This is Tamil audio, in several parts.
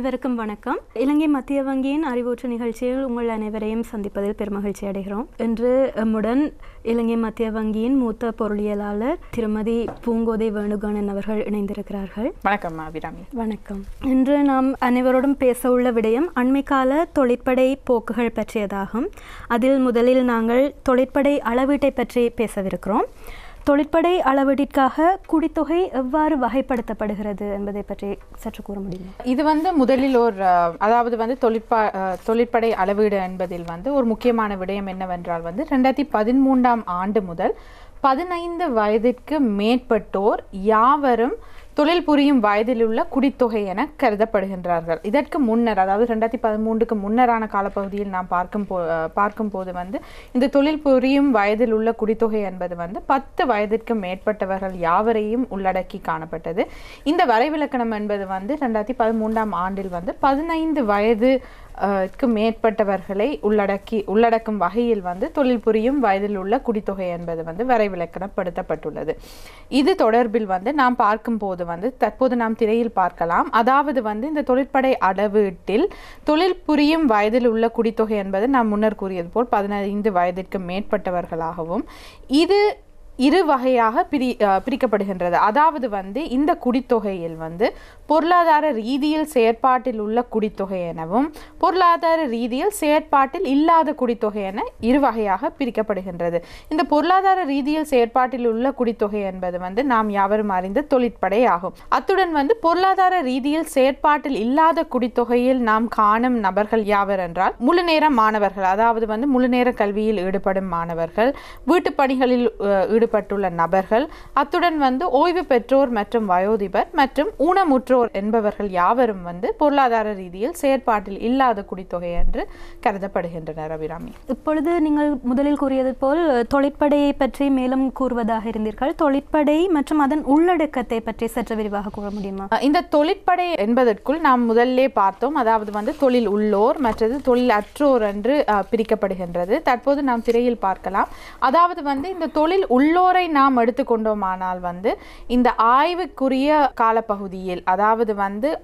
அனைவருக்கும் வணக்கம். இலங்கை மத்திய வங்கியின் அறிவூற்று நிகழ்ச்சியில் உங்கள் அனைவரையும் சந்திப்பதில் பெருமகிழ்ச்சி அடைகிறோம். இன்று எம்முடன் இலங்கை மத்திய வங்கியின் மூத்த பொருளியலாளர் திருமதி பூங்கோதை வேணுகானன் அவர்கள் இணைந்திருக்கிறார்கள். வணக்கம் அபிராமி. வணக்கம். இன்று நாம் அனைவரோடும் பேச உள்ள விடயம் அண்மைக்கால தொழிற்படை போக்குகள் பற்றியதாகும். அதில் முதலில் நாங்கள் தொழிற்படை அளவீட்டை பற்றி பேசவிருக்கிறோம். தொழிற்படை அளவீட்டிற்காக குடித்தொகை எவ்வாறு வகைப்படுத்தப்படுகிறது என்பதை பற்றி சற்று கூற முடியுமா? இது முதலில் அதாவது தொழிற்படை அளவீடு என்பதில் ஒரு முக்கியமான விடயம் என்னவென்றால் 2013ஆம் ஆண்டு முதல் 15 வயதிற்கு மேற்பட்டோர் யாவரும் தொழில் புரியும் வயதில் உள்ள குடித்தொகை என கருதப்படுகின்றார்கள். இதற்கு முன்னர், அதாவது 2013க்கு முன்னரான காலப்பகுதியில் நாம் பார்க்கும்போது இந்த தொழில் புரியும் வயதில் உள்ள குடித்தொகை என்பது 10 வயதிற்கு மேற்பட்டவர்கள் யாவரையும் உள்ளடக்கி காணப்பட்டது. இந்த வரைவிலக்கணம் என்பது 2013ஆம் ஆண்டில் 15 வயது மேற்பட்டவர்களை உள்ளடக்கும் வகையில் தொழில் புரியும் வயதில் உள்ள குடித்தொகை என்பது வரைவிலக்கணப்படுத்தப்பட்டுள்ளது. இது தொடர்பில் நாம் பார்க்கும்போது தற்போது நாம் திரையில் பார்க்கலாம். அதாவது இந்த தொழிற்படை அளவீட்டில் தொழில் புரியும் வயதில் உள்ள குடித்தொகை என்பது நாம் முன்னர் கூறியது போல் 15 வயதிற்கு மேற்பட்டவர்களாகவும் இது இரு வகையாக பிரிக்கப்படுகின்றது. அதாவது இந்த குடித்தொகையில் பொருளாதார ரீதியில் செயற்பாட்டில் உள்ள குடித்தொகை எனவும் பொருளாதார ரீதியில் செயற்பாட்டில் இல்லாத குடித்தொகை என இரு வகையாக பிரிக்கப்படுகின்றது. இந்த பொருளாதார ரீதியில் செயற்பாட்டில் உள்ள குடித்தொகை என்பது நாம் யாவரும் அறிந்த தொழிற்படை ஆகும். அத்துடன் பொருளாதார ரீதியில் செயற்பாட்டில் இல்லாத குடித்தொகையில் நாம் காணும் நபர்கள் யாவர் என்றால் முழுநேர மாணவர்கள், அதாவது முழுநேர கல்வியில் ஈடுபடும் மாணவர்கள், வீட்டு பணிகளில் ஈடுபட்டுள்ள நபர்கள், அத்துடன் ஓய்வு பெற்றோர் மற்றும் வயோதிபர் மற்றும் ஊனமுற்றோர் என்பவர்கள் யாவரும் பொருளாதார ரீதியில் செயற்பாட்டில் இல்லாத குடித்தொகை என்று கருதப்படுகின்றனர். அபிராமி, இப்பொழுது நீங்கள் முதலில் கூறியது போல் தொழிற்படையை பற்றி மேலும் கூறுவதாக இருந்தீர்கள். தொழிற்படை மற்றும் அதன் உள்ளடக்கத்தை பற்றி சற்று விரிவாக கூற முடியுமா? இந்த தொழிற்படை என்பதற்குள் நாம் முதல்லே பார்த்தோம். அதாவது தொழில் உள்ளோர் மற்றது தொழில் அற்றோர் என்று பிரிக்கப்படுகின்றது. தற்போது நாம் திரையில் பார்க்கலாம். அதாவது இந்த தொழில் உள்ளோரை நாம் எடுத்துக்கொண்டோமானால் இந்த ஆய்வுக்குரிய காலப்பகுதியில், அதாவது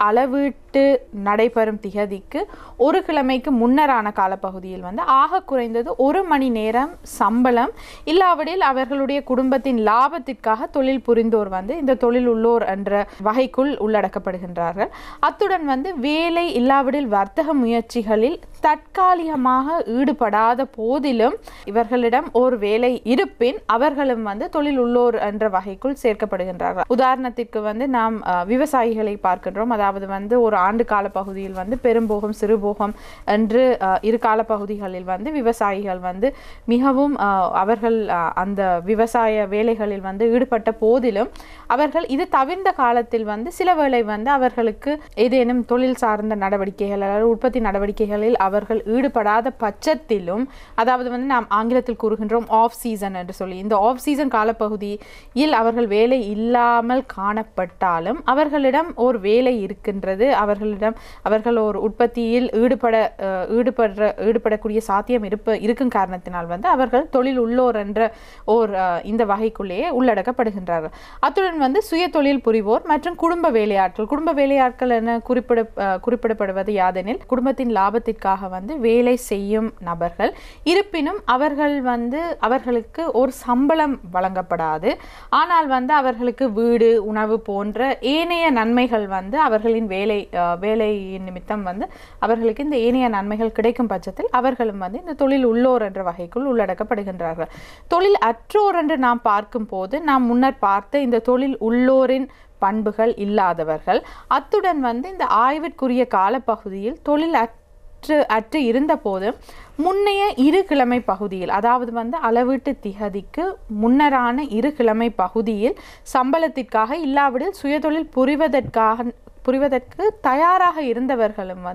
அளவீட்டு நடைபெறும் திகதிக்கு ஒரு கிழமைக்கு முன்னரான காலப்பகுதியில் ஆக குறைந்தது 1 மணி நேரம் சம்பளம் இல்லாவிடில் அவர்களுடைய குடும்பத்தின் லாபத்திற்காக தொழில் புரிந்தோர் இந்த தொழில் உள்ளோர் என்ற வகைக்குள் உள்ளடக்கப்படுகின்றார்கள். அத்துடன் வேலை இல்லாவிடில் வர்த்தக முயற்சிகளில் தற்காலிகமாக ஈடுபடாத போதிலும் இவர்களிடம் ஒரு வேலை இருப்பின் அவர்களும் தொழில் உள்ளோர் என்ற வகைக்குள் சேர்க்கப்படுகின்றார்கள். உதாரணத்திற்கு நாம் விவசாயிகளை பார்க்கின்றோம். அதாவது ஒரு ஆண்டு கால பகுதியில் பெரும்போகம் சிறுபோகம் என்று இரு கால பகுதிகளில் விவசாயிகள் மிகவும் அவர்கள் அந்த விவசாய வேலைகளில் ஈடுபட்ட போதிலும் அவர்கள் இது தவிர்ந்த காலத்தில் சில வேளை அவர்களுக்கு ஏதேனும் தொழில் சார்ந்த நடவடிக்கைகள் அல்லது உற்பத்தி நடவடிக்கைகளில் அவர்கள் ஈடுபடாத பட்சத்திலும், அதாவது நாம் ஆங்கிலத்தில் கூறுகின்றோம் ஆஃப் சீசன் என்று சொல்லி, இந்த ஆஃப் சீசன் காலப்பகுதியில் அவர்கள் வேலை இல்லாமல் காணப்பட்டாலும் அவர்களிடம் ஒரு வேலை இருக்கின்றது, அவர்கள் ஒரு உற்பத்தியில் ஈடுபடக்கூடிய சாத்தியம் இருக்கும் காரணத்தினால் அவர்கள் தொழில் உள்ளோர் என்ற இந்த வகைக்குள்ளேயே உள்ளடக்கப்படுகின்றார்கள். அத்துடன் சுய தொழில் புரிவோர் மற்றும் குடும்ப வேலையாட்கள் என குறிப்பிடப்படுவது யாதெனில் குடும்பத்தின் லாபத்திற்காக வேலை செய்யும் நபர்கள். இருப்பினும் அவர்களுக்கு ஒரு சம்பளம் வழங்கப்படாது. ஆனால் அவர்களுக்கு வீடு, உணவு போன்ற ஏனைய நன்மைகள் அவர்களின் வேலையின் நிமித்தம் அவர்களுக்கு இந்த ஏனைய நன்மைகள் கிடைக்கும் பட்சத்தில் அவர்களும் இந்த தொழில் உள்ளோர் என்ற வகைக்குள் உள்ளடக்கப்படுகின்றார்கள். தொழில் அற்றோர் என்று நாம் பார்க்கும் போது நாம் முன்னர் பார்த்த இந்த தொழில் உள்ளோரின் பண்புகள் இல்லாதவர்கள். அத்துடன் இந்த ஆய்விற்குரிய காலப்பகுதியில் தொழில் அற்று இருந்த போது முன்னைய 2 கிழமை பகுதியில், அதாவது அளவீட்டு திகதிக்கு முன்னரான 2 கிழமை பகுதியில் சம்பளத்திற்காக இல்லாவிடில் சுயதொழில் புரிவதற்கு தயாராக இருந்தவர்களும்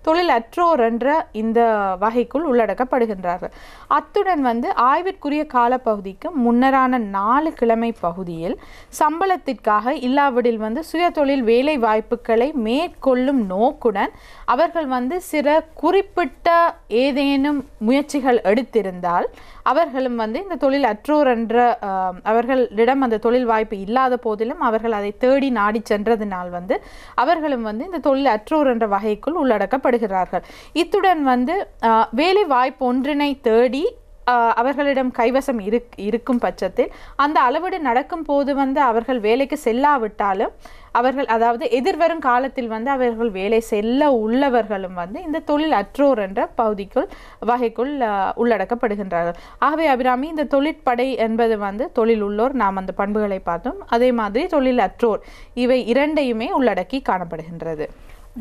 தொழில் அற்றோர் என்ற இந்த வகைக்குள் உள்ளடக்கப்படுகின்றார்கள். அத்துடன் ஆய்விற்குரிய காலப்பகுதிக்கு முன்னரான 4 கிழமை பகுதியில் சம்பளத்திற்காக இல்லாவிடில் சுயதொழில் வேலை வாய்ப்புகளை மேற்கொள்ளும் நோக்குடன் அவர்கள் சில குறிப்பிட்ட ஏதேனும் முயற்சிகள் எடுத்திருந்தால் அவர்களும் இந்த தொழில் அற்றோர் என்ற அவர்களிடம் அந்த தொழில் வாய்ப்பு இல்லாத போதிலும் அவர்கள் அதை தேடி நாடி சென்றதினால் அவர்களும் வந்து இந்த தொழில் அற்றோர் என்ற வகைக்குள் உள்ளடக்கப்படுகிறார்கள். இத்துடன் வந்து வேலை வாய்ப்பு ஒன்றினை தேடி அவர்களிடம் கைவசம் இருக்கும் பட்சத்தில் அந்த அளவீடு நடக்கும் போது வந்து அவர்கள் வேலைக்கு செல்லாவிட்டாலும் அவர்கள் அதாவது எதிர்வரும் காலத்தில் வந்து அவர்கள் வேலை செல்ல உள்ளவர்களும் வந்து இந்த தொழில் அற்றோர் என்ற வகைக்குள் உள்ளடக்கப்படுகின்றார்கள். ஆகவே அபிராமி, இந்த தொழிற்படை என்பது வந்து தொழில் உள்ளோர், நாம் அந்த பண்புகளை பார்த்தோம். அதே மாதிரி தொழில் அற்றோர், இவை இரண்டையுமே உள்ளடக்கி காணப்படுகின்றது.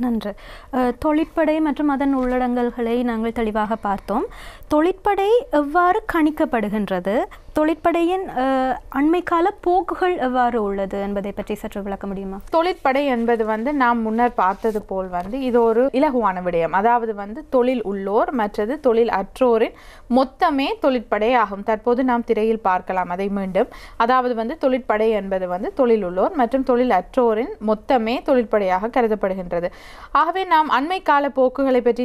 நன்று. தொழிற்படை மற்றும் அதன் உள்ளடங்கல்களை நாங்கள் தெளிவாக பார்த்தோம். தொழிற்படை எவ்வாறு கணிக்கப்படுகின்றது, தொழிற்படையின் அண்மைக்கால போக்குகள் எவ்வாறு உள்ளது என்பதை பற்றி சற்று விளக்க முடியுமா? தொழிற்படை என்பது வந்து நாம் முன்னர் பார்த்தது போல் வந்து இது ஒரு இலகுவான விடயம். அதாவது வந்து தொழில் உள்ளோர் மற்றது தொழில் அற்றோரின் மொத்தமே தொழிற்படை ஆகும். தற்போது நாம் திரையில் பார்க்கலாம் அதை மீண்டும். அதாவது வந்து தொழிற்படை என்பது வந்து தொழில் உள்ளோர் மற்றும் தொழில் அற்றோரின் மொத்தமே தொழிற்படையாக கருதப்படுகின்றது. ஆகவே நாம் அண்மை கால போக்குகளை பற்றி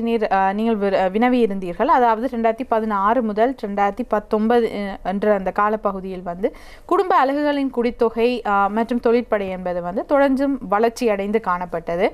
நீங்கள் வினவி இருந்தீர்கள். அதாவது 2016 முதல் 2019 என்ற அந்த காலப்பகுதியில் வந்து குடும்ப அலகுகளின் குடித்தொகை மற்றும் தொழிற்படை என்பது வந்து தொடர்ந்தும் வளர்ச்சி அடைந்து காணப்பட்டது.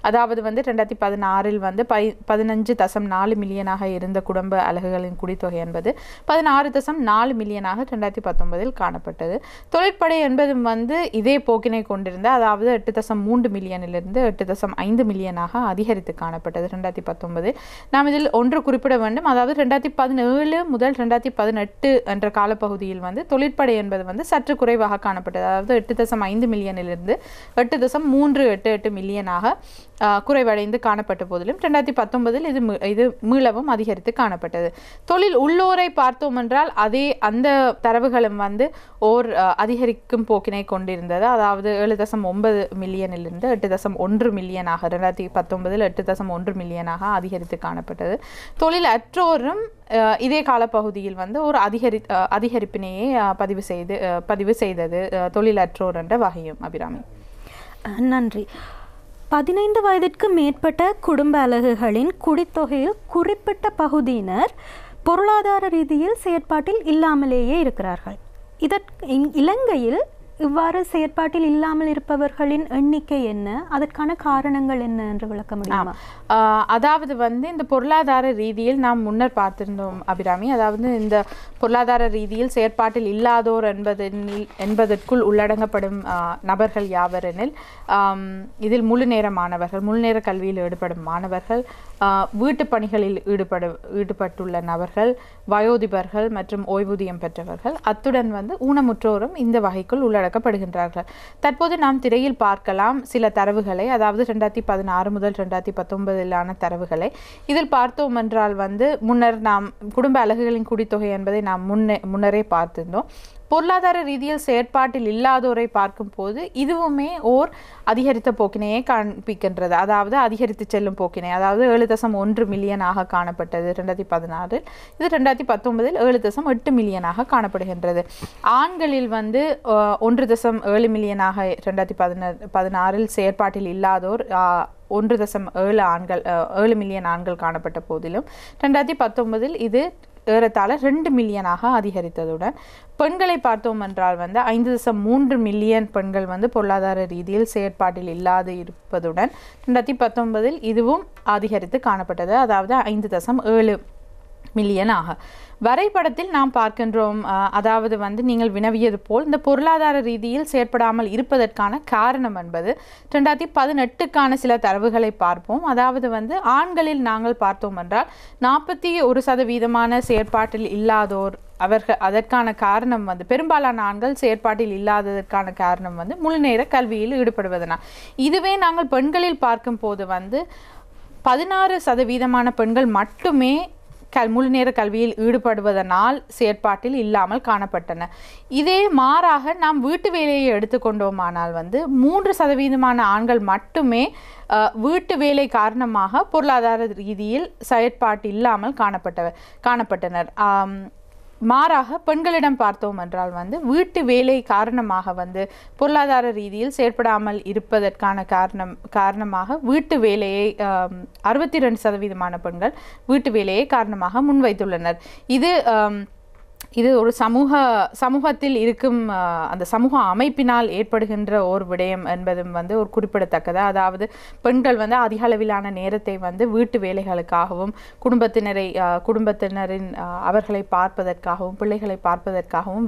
அதாவது வந்து 2016 வந்து 15.4 மில்லியனாக இருந்த குடும்ப அலகுகளின் குடித்தொகை என்பது 16.4 மில்லியனாக 2019 காணப்பட்டது. தொழிற்படை என்பது வந்து இதே போக்கினை கொண்டிருந்த, அதாவது 8.3 மில்லியனிலிருந்து 8.5 மில்லியனாக அதிகரித்து காணப்பட்டது 2019. நாம் இதில் ஒன்று குறிப்பிட வேண்டும். அதாவது 2017 முதல் 2018 என்ற காலப்பகுதியில் வந்து தொழிற்படை என்பது வந்து சற்று குறைவாக காணப்பட்டது. அதாவது 8.5 மில்லியனிலிருந்து 8.388 மில்லியனாக குறைவடைந்து காணப்பட்ட போதிலும் 2019 இது மீளவும் அதிகரித்து காணப்பட்டது. தொழில் உள்ளோரை பார்த்தோம் என்றால் அந்த தரவுகளும் வந்து அதிகரிக்கும் போக்கினை கொண்டிருந்தது. அதாவது 7.9 மில்லியனிலிருந்து 8.1 மில்லியனாக 2019 8.1 மில்லியனாக அதிகரித்து காணப்பட்டது. தொழில் அற்றோரும் இதே காலப்பகுதியில் வந்து ஒரு அதிகரிப்பினையே பதிவு செய்தது தொழில் அற்றோர் என்ற வகையும். அபிராமி, நன்றி. 15 வயதிற்கு மேற்பட்ட குடும்ப அலகுகளின் குடித்தொகையில் குறிப்பிட்ட பகுதியினர் பொருளாதார ரீதியில் செயற்பாட்டில் இல்லாமலேயே இருக்கிறார்கள். இலங்கையில் இவ்வாறு செயற்பாட்டில் இல்லாமல் இருப்பவர்களின் எண்ணிக்கை என்ன, அதற்கான காரணங்கள் என்ன என்று விளக்க முடியுமா? அதாவது வந்து இந்த பொருளாதார ரீதியில் நாம் முன்னர் பார்த்திருந்தோம் அபிராமி. அதாவது இந்த பொருளாதார ரீதியில் செயற்பாட்டில் இல்லாதோர் என்பதற்குள் உள்ளடங்கப்படும் நபர்கள் யாவரெனில் இதில் முழு நேர மாணவர்கள், முழு நேர கல்வியில் ஈடுபடும் மாணவர்கள், வீட்டு பணிகளில் ஈடுபட்டுள்ள நபர்கள், வயோதிபர்கள் மற்றும் ஓய்வூதியம் பெற்றவர்கள், அத்துடன் வந்து ஊனமுற்றோரும் இந்த வகைக்குள் உள்ளடக்கப்படுகின்றார்கள். தற்போது நாம் திரையில் பார்க்கலாம் சில தரவுகளை. அதாவது 2016 முதல் 2019 தரவுகளை. இதில் பார்த்தோம் என்றால் வந்து முன்னர் நாம் குடும்ப அலகுகளின் குடித்தொகை என்பதை நாம் முன்னரே பார்த்திருந்தோம். பொருளாதார ரீதியில் செயற்பாட்டில் இல்லாதோரை பார்க்கும் போது இதுவுமே அதிகரித்த போக்கினையே காண்பிக்கின்றது. அதாவது அதிகரித்து செல்லும் போக்கினை. அதாவது 7.1 மில்லியனாக காணப்பட்டது 2016. இது 2019 7.8 மில்லியனாக காணப்படுகின்றது. ஆண்களில் வந்து 1.7 மில்லியனாக 2016 செயற்பாட்டில் இல்லாதோர் 1.7 மில்லியன் ஆண்கள் காணப்பட்ட போதிலும் 2019 இது ஏறத்தாழ 2 மில்லியனாக அதிகரித்ததுடன் பெண்களை பார்த்தோம் என்றால் வந்து 5.3 மில்லியன் பெண்கள் வந்து பொருளாதார ரீதியில் செயற்பாட்டில் இல்லாது இருப்பதுடன் 2019 இதுவும் அதிகரித்து காணப்பட்டது. அதாவது 5.7 மில்லியனாக. வரைபடத்தில் நாம் பார்க்கின்றோம். அதாவது வந்து நீங்கள் வினவியது போல் இந்த பொருளாதார ரீதியில் செயற்படாமல் இருப்பதற்கான காரணம் என்பது 2018க்கான சில தரவுகளை பார்ப்போம். அதாவது வந்து ஆண்களில் நாங்கள் பார்த்தோம் என்றால் 41% செயற்பாட்டில் இல்லாதோர் அதற்கான காரணம் வந்து பெரும்பாலான ஆண்கள் செயற்பாட்டில் இல்லாததற்கான காரணம் வந்து முழு நேர கல்வியில் ஈடுபடுவதனால். இதுவே நாங்கள் பெண்களில் பார்க்கும் போது வந்து 16% பெண்கள் மட்டுமே முழு நேர கல்வியில் ஈடுபடுவதனால் செயற்பாட்டில் இல்லாமல் காணப்பட்டன. இதே மாறாக நாம் வீட்டு வேலையை எடுத்துக்கொண்டோமானால் வந்து 3% ஆண்கள் மட்டுமே வீட்டு வேலை காரணமாக பொருளாதார ரீதியில் செயற்பாட்டில் இல்லாமல் காணப்பட்டனர். மாறாக பெண்களிடம் பார்த்தோம் என்றால் வந்து வீட்டு வேலை காரணமாக வந்து பொருளாதார ரீதியில் செயற்படாமல் இருப்பதற்கான காரணமாக வீட்டு வேலையை 62% பெண்கள் வீட்டு வேலையை காரணமாக முன்வைத்துள்ளனர். இது இது ஒரு சமூகத்தில் இருக்கும் அந்த சமூக அமைப்பினால் ஏற்படுகின்ற ஒரு விடயம் என்பதும் வந்து ஒரு குறிப்பிடத்தக்கது. அதாவது பெண்கள் வந்து அதிக அளவிலான நேரத்தை வந்து வீட்டு வேலைகளுக்காகவும் குடும்பத்தினரின் அவர்களை பார்ப்பதற்காகவும் பிள்ளைகளை பார்ப்பதற்காகவும்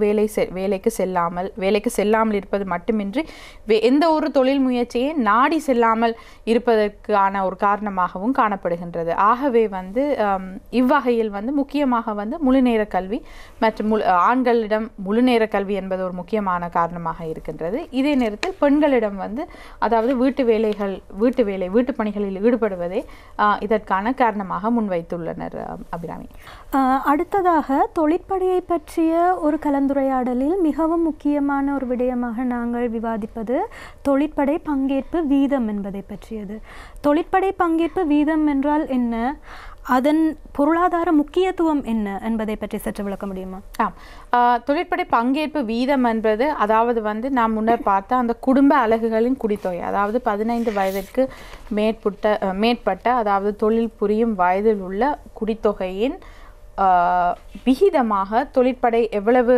வேலைக்கு செல்லாமல் இருப்பது மட்டுமின்றி எந்த ஒரு தொழில் முயற்சியை நாடி செல்லாமல் இருப்பதற்கான ஒரு காரணமாகவும் காணப்படுகின்றது. ஆகவே வந்து இவ்வகையில் வந்து முக்கியமாக வந்து முழுநேர கல்வி மற்றும் ஆண்களிடம் முழுநேர கல்வி என்பது ஒரு முக்கியமான காரணமாக இருக்கின்றது. இதே நேரத்தில் பெண்களிடம் வந்து அதாவது வீட்டு பணிகளில் ஈடுபடுவதே இதற்கான காரணமாக முன்வைத்துள்ளனர். அபிராமி, அடுத்ததாக தொழிற்படையை பற்றிய ஒரு கலந்துரையாடலில் மிகவும் முக்கியமான ஒரு விடயமாக நாங்கள் விவாதிப்பது தொழிற்படை பங்கேற்பு வீதம் என்பதை பற்றியது. தொழிற்படை பங்கேற்பு வீதம் என்றால் என்ன, அதன் பொருளாதார முக்கியத்துவம் என்ன என்பதை பற்றி சற்று விளக்க முடியுமா? தொழிற்படை பங்கேற்பு வீதம் என்பது அதாவது வந்து நாம் முன்னர் பார்த்த அந்த குடும்ப அலகுகளின் குடித்தொகை, அதாவது 15 வயதிற்கு மேற்பட்ட அதாவது தொழில் புரியும் வயதில் உள்ள குடித்தொகையின் விகிதமாக தொழிற்படை எவ்வளவு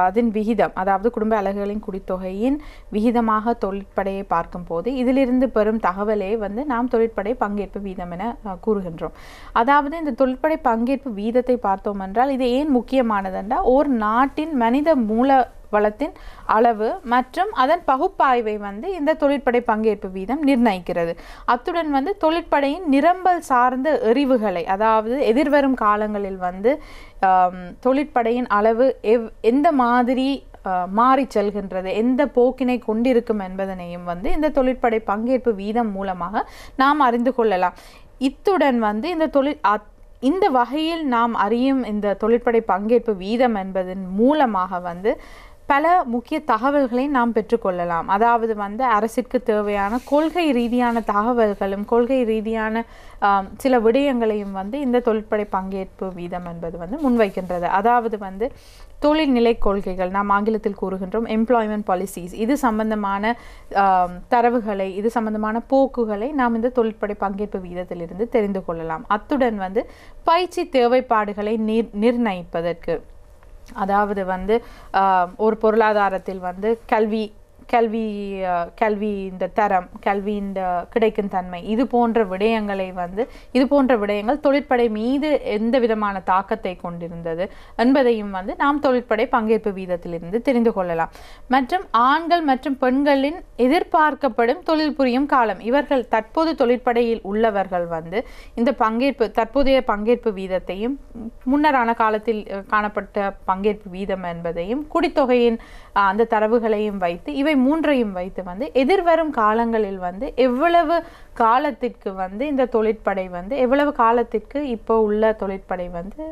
அதன் விகிதம், அதாவது குடும்ப அலகுகளின் குடித்தொகையின் விகிதமாக தொழிற்படையை பார்க்கும் போது இதிலிருந்து பெறும் தகவலே வந்து நாம் தொழிற்படை பங்கேற்பு வீதம் என கூறுகின்றோம். அதாவது இந்த தொழிற்படை பங்கேற்பு வீதத்தை பார்த்தோம் என்றால் இது ஏன் முக்கியமானது என்றால் ஒரு நாட்டின் மனித மூல வளத்தின் அளவு மற்றும் அதன் பகுப்பாய்வை வந்து இந்த தொழிற்படை பங்கேற்பு வீதம் நிர்ணயிக்கிறது. அத்துடன் வந்து தொழிற்படையின் நிரம்பல் சார்ந்த எறிவுகளை, அதாவது எதிர்வரும் காலங்களில் வந்து தொழிற்படையின் அளவு எந்த மாதிரி மாறி செல்கின்றது, எந்த போக்கினை கொண்டிருக்கும் என்பதனையும் வந்து இந்த தொழிற்படை பங்கேற்பு வீதம் மூலமாக நாம் அறிந்து கொள்ளலாம். இத்துடன் வந்து இந்த வகையில் நாம் அறியும் இந்த தொழிற்படை பங்கேற்பு வீதம் என்பதன் மூலமாக வந்து பல முக்கிய தகவல்களை நாம் பெற்றுக்கொள்ளலாம். அதாவது வந்து அரசிற்கு தேவையான கொள்கை ரீதியான தகவல்களும் கொள்கை ரீதியான சில விடயங்களையும் வந்து இந்த தொழிற்படை பங்கேற்பு வீதம் என்பது வந்து முன்வைக்கின்றது. அதாவது வந்து தொழில்நிலை கொள்கைகள், நாம் ஆங்கிலத்தில் கூறுகின்றோம் எம்ப்ளாய்மெண்ட் பாலிசிஸ், இது சம்பந்தமான தரவுகளை, இது சம்பந்தமான போக்குகளை நாம் இந்த தொழிற்படை பங்கேற்பு வீதத்திலிருந்து தெரிந்து கொள்ளலாம். அத்துடன் வந்து பயிற்சி தேவைப்பாடுகளை நிர்ணயிப்பதற்கு, அதாவது வந்து ஒரு பொருளாதாரத்தில் வந்து கல்வி இந்த தரம், கல்வி இந்த கிடைக்கும் தன்மை, இது போன்ற விடயங்கள் தொழிற்படை மீது எந்த விதமான தாக்கத்தை கொண்டிருந்தது என்பதையும் வந்து நாம் தொழிற்படை பங்கேற்பு வீதத்திலிருந்து தெரிந்து கொள்ளலாம். மற்றும் ஆண்கள் மற்றும் பெண்களின் எதிர்பார்க்கப்படும் தொழில் புரியும் காலம், இவர்கள் தற்போது தொழிற்படையில் உள்ளவர்கள் வந்து இந்த தற்போதைய பங்கேற்பு வீதத்தையும் முன்னரான காலத்தில் காணப்பட்ட பங்கேற்பு வீதம் என்பதையும் குடித்தொகையின் அந்த தரவுகளையும் வைத்து இவை மூன்றையும் வைத்து வந்து எதிர்வரும் காலங்களில் வந்து எவ்வளவு காலத்திற்கு வந்து இந்த தொழிற்படை வந்து எவ்வளவு காலத்திற்கு இப்போ உள்ள தொழிற்படை வந்து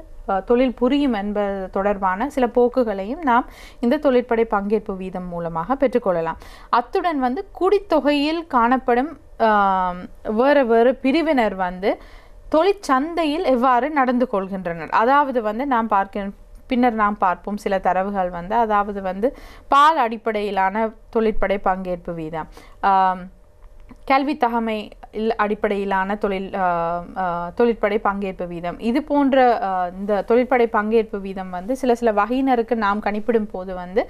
தொழில் புரியும் என்பது தொடர்பான சில போக்குகளையும் நாம் இந்த தொழிற்படை பங்கேற்பு வீதம் மூலமாக பெற்றுக்கொள்ளலாம். அத்துடன் வந்து குடித்தொகையில் காணப்படும் வேறு பிரிவினர் வந்து தொழிற்சந்தையில் எவ்வாறு நடந்து கொள்கின்றனர், அதாவது வந்து பின்னர் நாம் பார்ப்போம் சில தரவுகள் வந்து, அதாவது வந்து பால் அடிப்படையிலான தொழிற்படை பங்கேற்பு வீதம், கல்வி தகமை அடிப்படையிலான தொழிற்படை பங்கேற்பு வீதம், இது போன்ற இந்த தொழிற்படை பங்கேற்பு வீதம் வந்து சில வகையினருக்கு நாம் கணிப்பிடும் போது வந்து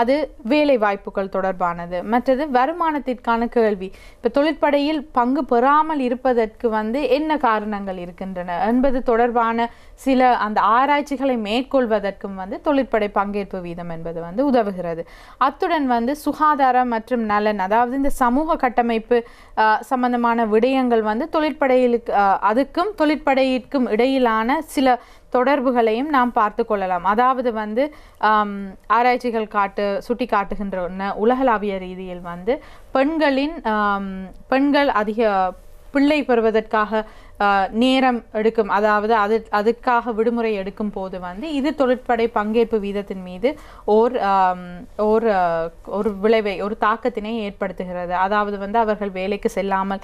அது வேலை வாய்ப்புகள் தொடர்பானது. மற்றது வருமானத்திற்கான கேள்வி, இப்போ தொழிற்படையில் பங்கு பெறாமல் இருப்பதற்கு வந்து என்ன காரணங்கள் இருக்கின்றன என்பது தொடர்பான சில அந்த ஆராய்ச்சிகளை மேற்கொள்வதற்கும் வந்து தொழிற்படை பங்கேற்பு வீதம் என்பது வந்து உதவுகிறது. அத்துடன் வந்து சுகாதாரம் மற்றும் நலன், அதாவது இந்த சமூக கட்டமைப்பு சம்பந்தமான விடயங்கள் வந்து அதுக்கும் தொழிற்படையிற்கும் இடையிலான சில தொடர்புகளையும் நாம் பார்த்து கொள்ளலாம். அதாவது வந்து ஆராய்ச்சிகள் சுட்டி காட்டுகின்றன உலகளாவிய ரீதியில் வந்து பெண்கள் அதிக பிள்ளை பெறுவதற்காக நேரம் எடுக்கும், அதாவது அதுக்காக விடுமுறை எடுக்கும் போது வந்து இது தொழிற்படை பங்கேற்பு வீதத்தின் மீது ஒரு விளைவை, ஒரு தாக்கத்தினை ஏற்படுத்துகிறது. அதாவது வந்து அவர்கள் வேலைக்கு செல்லாமல்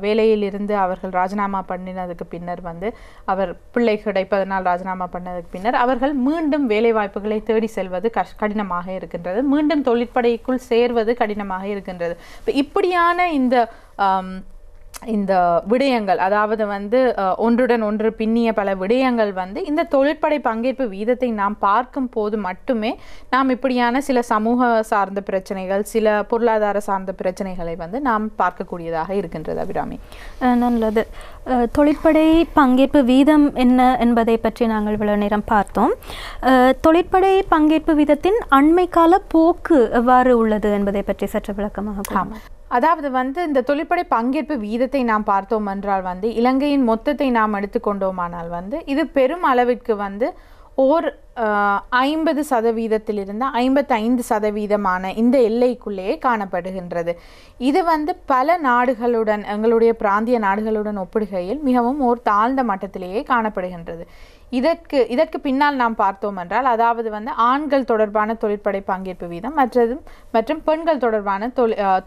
வேலையில் இருந்து அவர்கள் ராஜினாமா பண்ணினதுக்கு பின்னர் வந்து அவர் பிள்ளை கிடைப்பதனால் ராஜினாமா பண்ணதுக்கு பின்னர் அவர்கள் மீண்டும் வேலை வாய்ப்புகளை தேடி செல்வது கடினமாக இருக்கின்றது, மீண்டும் தொழிற்படைக்குள் சேர்வது கடினமாக இருக்கின்றது. இப்படியான இந்த விடயங்கள், அதாவது வந்து ஒன்றுடன் ஒன்று பின்னிய பல விடயங்கள் வந்து இந்த தொழிற்படை பங்கேற்பு வீதத்தை நாம் பார்க்கும் போது மட்டுமே நாம் இப்படியான சில சமூக சார்ந்த பிரச்சனைகள், சில பொருளாதார சார்ந்த பிரச்சனைகளை வந்து நாம் பார்க்கக்கூடியதாக இருக்கின்றது. அபிராமி, நல்லது. தொழிற்படை பங்கேற்பு வீதம் என்ன என்பதை பற்றி நாங்கள் இவ்வளவு நேரம் பார்த்தோம். தொழிற்படை பங்கேற்பு வீதத்தின் அண்மை கால போக்கு எவ்வாறு உள்ளது என்பதை பற்றி சற்று விளக்கமாக. அதாவது வந்து இந்த தொழிற்படை பங்கேற்பு வீதத்தை நாம் பார்த்தோம் என்றால் வந்து இலங்கையின் மொத்தத்தை நாம் எடுத்துக்கொண்டோமானால் வந்து இது பெரும் அளவிற்கு வந்து ஓர் 50% 55% இந்த எல்லைக்குள்ளேயே காணப்படுகின்றது. இது வந்து பல நாடுகளுடன், எங்களுடைய பிராந்திய நாடுகளுடன் ஒப்பிடுகையில் மிகவும் ஒரு தாழ்ந்த மட்டத்திலேயே காணப்படுகின்றது. இதற்கு பின்னால் நாம் பார்த்தோம் என்றால், அதாவது வந்து ஆண்கள் தொடர்பான தொழிற்படை பங்கேற்பு வீதம் மற்றும் பெண்கள் தொடர்பான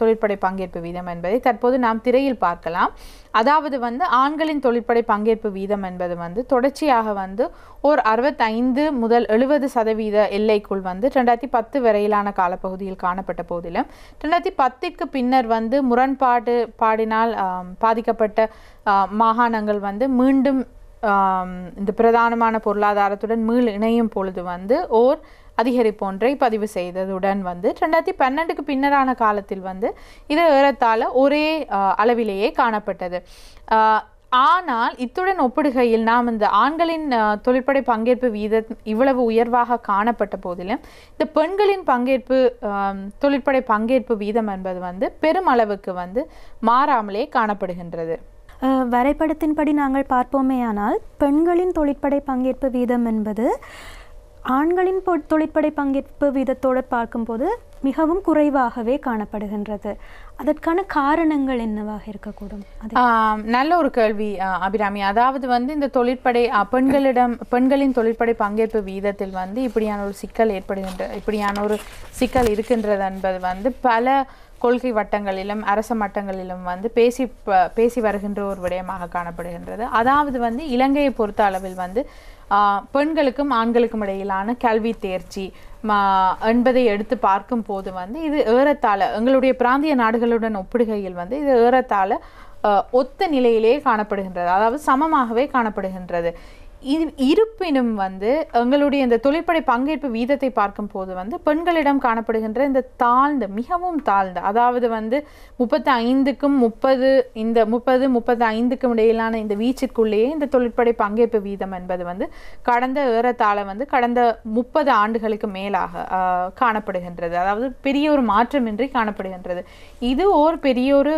தொழிற்படை பங்கேற்பு வீதம் என்பதை தற்போது நாம் திரையில் பார்க்கலாம். அதாவது வந்து ஆண்களின் தொழிற்படை பங்கேற்பு வீதம் என்பது வந்து தொடர்ச்சியாக வந்து ஒரு 65 முதல் 70% எல்லைக்குள் வந்து 2010 வரையிலான காலப்பகுதியில் காணப்பட்ட போதிலும் 2010க்கு பின்னர் வந்து முரண்பாடினால் பாதிக்கப்பட்ட மாகாணங்கள் வந்து மீண்டும் இந்த பிரதானமான பொருளாதாரத்துடன் மீள் இணையும் பொழுது வந்து ஓர் அதிகரிப்பு ஒன்றை பதிவு செய்ததுடன் வந்து 2012க்கு பின்னரான காலத்தில் வந்து இது ஏறத்தாழ ஒரே அளவிலேயே காணப்பட்டது. ஆனால் இத்துடன் ஒப்பிடுகையில் நாம் இந்த ஆண்களின் தொழிற்படை பங்கேற்பு வீதம் இவ்வளவு உயர்வாக காணப்பட்ட போதிலும் இந்த பெண்களின் தொழிற்படை பங்கேற்பு வீதம் என்பது வந்து பெருமளவுக்கு வந்து மாறாமலே காணப்படுகின்றது. வரைபடத்தின்படி நாங்கள் பார்ப்போமேயானால் பெண்களின் தொழிற்படை பங்கேற்பு வீதம் என்பது ஆண்களின் தொழிற்படை பங்கேற்பு வீதத்தோடு பார்க்கும்போது மிகவும் குறைவாகவே காணப்படுகின்றது. அதற்கான காரணங்கள் என்னவாக இருக்கக்கூடும்? நல்ல ஒரு கேள்வி அபிராமி. அதாவது வந்து இந்த தொழிற்படை பெண்களின் தொழிற்படை பங்கேற்பு வீதத்தில் வந்து இப்படியான ஒரு சிக்கல் இருக்கின்றது என்பது வந்து பல கொள்கை வட்டங்களிலும் அரச மட்டங்களிலும் வந்து பேசி வருகின்ற ஒரு விடயமாக காணப்படுகின்றது. அதாவது வந்து இலங்கையை பொறுத்த அளவில் வந்து பெண்களுக்கும் ஆண்களுக்கும் இடையிலான கல்வி தேர்ச்சி என்பதை எடுத்து பார்க்கும் போது வந்து இது ஏறத்தாழ எங்களுடைய பிராந்திய நாடுகளுடன் ஒப்பிடுகையில் வந்து இது ஏறத்தாழ ஒத்த நிலையிலேயே காணப்படுகின்றது, அதாவது சமமாகவே காணப்படுகின்றது. இருப்பினும் வந்து எங்களுடைய இந்த தொழிற்படை பங்கேற்பு வீதத்தை பார்க்கும் போது வந்து பெண்களிடம் காணப்படுகின்ற இந்த மிகவும் தாழ்ந்த, அதாவது வந்து 35க்கும் 35க்கும் இடையிலான இந்த வீச்சிற்குள்ளேயே இந்த தொழிற்படை பங்கேற்பு வீதம் என்பது வந்து ஏறத்தாழ வந்து கடந்த 30 ஆண்டுகளுக்கு மேலாக காணப்படுகின்றது. அதாவது பெரிய ஒரு மாற்றமின்றி காணப்படுகின்றது. இது ஒரு பெரிய ஒரு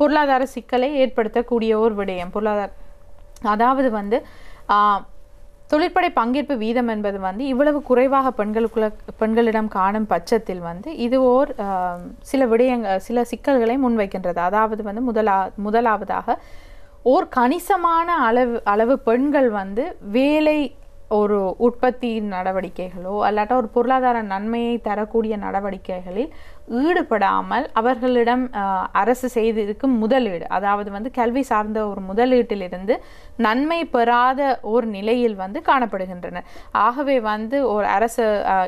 பொருளாதார சிக்கலை ஏற்படுத்தக்கூடிய ஒரு விடயம். அதாவது வந்து தொழிற்படை பங்கேற்பு வீதம் என்பது வந்து இவ்வளவு குறைவாக பெண்களிடம் காணும் பட்சத்தில் வந்து இது சில சிக்கல்களை முன்வைக்கின்றது. அதாவது வந்து முதலாவதாக ஓர் கணிசமான அளவு பெண்கள் வந்து வேலை, ஒரு உற்பத்தி நடவடிக்கைகளோ அல்லாட்ட ஒரு பொருளாதார நன்மையை தரக்கூடிய நடவடிக்கைகளில் ஈடுபடாமல் அவர்களிடம் அரசு செய்திருக்கும் முதலீடு, அதாவது வந்து கல்வி சார்ந்த ஒரு முதலீட்டிலிருந்து நன்மை பெறாத ஒரு நிலையில் வந்து காணப்படுகின்றனர். ஆகவே வந்து ஒரு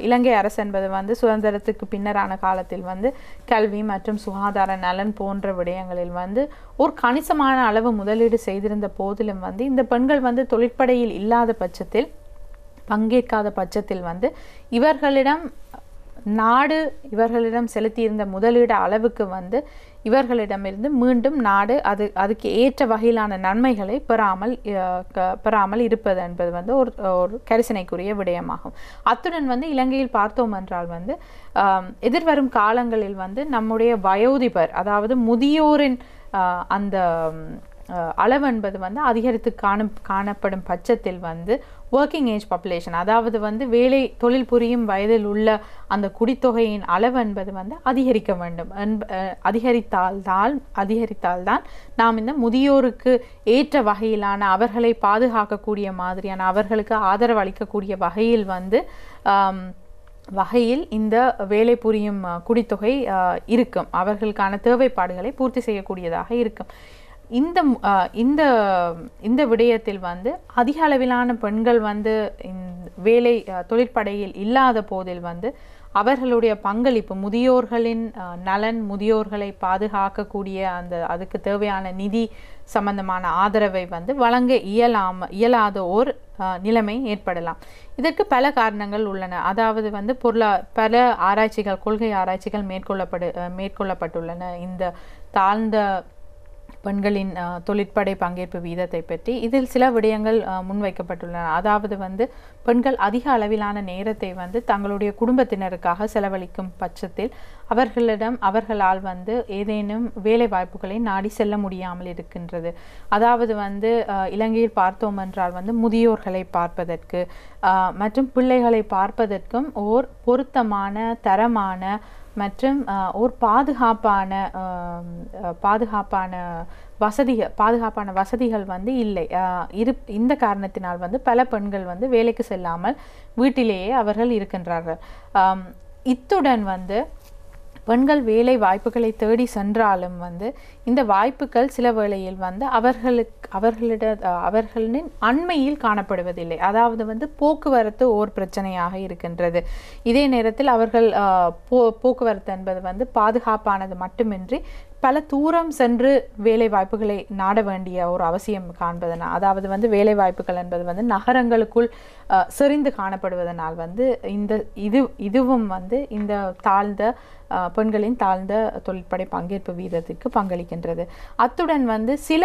இலங்கை அரசு என்பது வந்து சுதந்திரத்துக்கு பின்னரான காலத்தில் வந்து கல்வி மற்றும் சுகாதார நலன் போன்ற விடயங்களில் வந்து ஒரு கணிசமான அளவு முதலீடு செய்திருந்த போதிலும் வந்து இந்த பெண்கள் வந்து தொழிற்படையில் இல்லாத பட்சத்தில், பங்கேற்காத பட்சத்தில் வந்து இவர்களிடம் செலுத்தியிருந்த முதலீடு அளவுக்கு வந்து இவர்களிடமிருந்து மீண்டும் நாடு அதுக்கு ஏற்ற வகையிலான நன்மைகளை பெறாமல் இருப்பது என்பது வந்து ஒரு கரிசனைக்குரிய விடயமாகும். அத்துடன் வந்து இலங்கையில் பார்த்தோம் என்றால் வந்து எதிர்வரும் காலங்களில் வந்து நம்முடைய வயோதிபர், அதாவது முதியோரின் அந்த அளவு என்பது வந்து அதிகரித்து காணப்படும் பட்சத்தில் வந்து ஒர்க்கிங் ஏஜ் பாப்புலேஷன், அதாவது வந்து தொழில் புரியும் வயதில் உள்ள அந்த குடித்தொகையின் அளவு என்பது வந்து அதிகரிக்க வேண்டும். அதிகரித்தால்தான் நாம் இந்த முதியோருக்கு ஏற்ற வகையிலான, அவர்களை பாதுகாக்கக்கூடிய மாதிரியான, அவர்களுக்கு ஆதரவு அளிக்கக்கூடிய வகையில் இந்த வேலை புரியும் குடித்தொகை இருக்கும், அவர்களுக்கான தேவைப்பாடுகளை பூர்த்தி செய்யக்கூடியதாக இருக்கும். இந்த இந்த இந்த விடயத்தில் வந்து அதிக அளவிலான பெண்கள் வந்து வேலை தொழிற்படையில் இல்லாத போதில் வந்து அவர்களுடைய பங்களிப்பு முதியோர்களின் நலன், முதியோர்களை பாதுகாக்கக்கூடிய அதுக்கு தேவையான நிதி சம்பந்தமான ஆதரவை வந்து வழங்க இயலாத ஓர் நிலைமை ஏற்படலாம். இதற்கு பல காரணங்கள் உள்ளன. அதாவது வந்து பல ஆராய்ச்சிகள், கொள்கை ஆராய்ச்சிகள் மேற்கொள்ளப்பட்டுள்ளன இந்த தாழ்ந்த பெண்களின் தொழிற்படை பங்கேற்பு வீதத்தை பற்றி. இதில் சில விடயங்கள் முன்வைக்கப்பட்டுள்ளன. அதாவது வந்து பெண்கள் அதிக அளவிலான நேரத்தை வந்து தங்களுடைய குடும்பத்தினருக்காக செலவழிக்கும் பட்சத்தில் அவர்களால் வந்து ஏதேனும் வேலை வாய்ப்புகளை நாடி செல்ல முடியாமல் இருக்கின்றது. அதாவது வந்து இலங்கையில் பார்த்தோம் என்றால் வந்து முதியோர்களை பார்ப்பதற்கு மற்றும் பிள்ளைகளை பார்ப்பதற்கும் ஓர் பொருத்தமான, தரமான மற்றும் ஒரு பாதுகாப்பான வசதிகள் வந்து இல்லை. இந்த காரணத்தினால் வந்து பல பெண்கள் வந்து வேலைக்கு செல்லாமல் வீட்டிலேயே அவர்கள் இருக்கின்றார்கள். இத்துடன் வந்து பெண்கள் வேலை வாய்ப்புகளை தேடி சென்றாலும் வந்து இந்த வாய்ப்புகள் சில வேளையில் வந்து அவர்களின் அண்மையில் காணப்படுவதில்லை. அதாவது வந்து போக்குவரத்து ஓர் பிரச்சனையாக இருக்கின்றது. இதே நேரத்தில் அவர்கள் போக்குவரத்து என்பது வந்து பாதுகாப்பானது மட்டுமின்றி பல தூரம் சென்று வேலை வாய்ப்புகளை நாட வேண்டிய ஒரு அவசியம் காண்பதனால், அதாவது வந்து வேலை வாய்ப்புகள் என்பது வந்து நகரங்களுக்குள் செறிந்து காணப்படுவதனால் வந்து இதுவும் வந்து இந்த பெண்களின் தாழ்ந்த தொழிற்படை பங்கேற்பு வீதத்திற்கு பங்களிக்கின்றது. அத்துடன் வந்து சில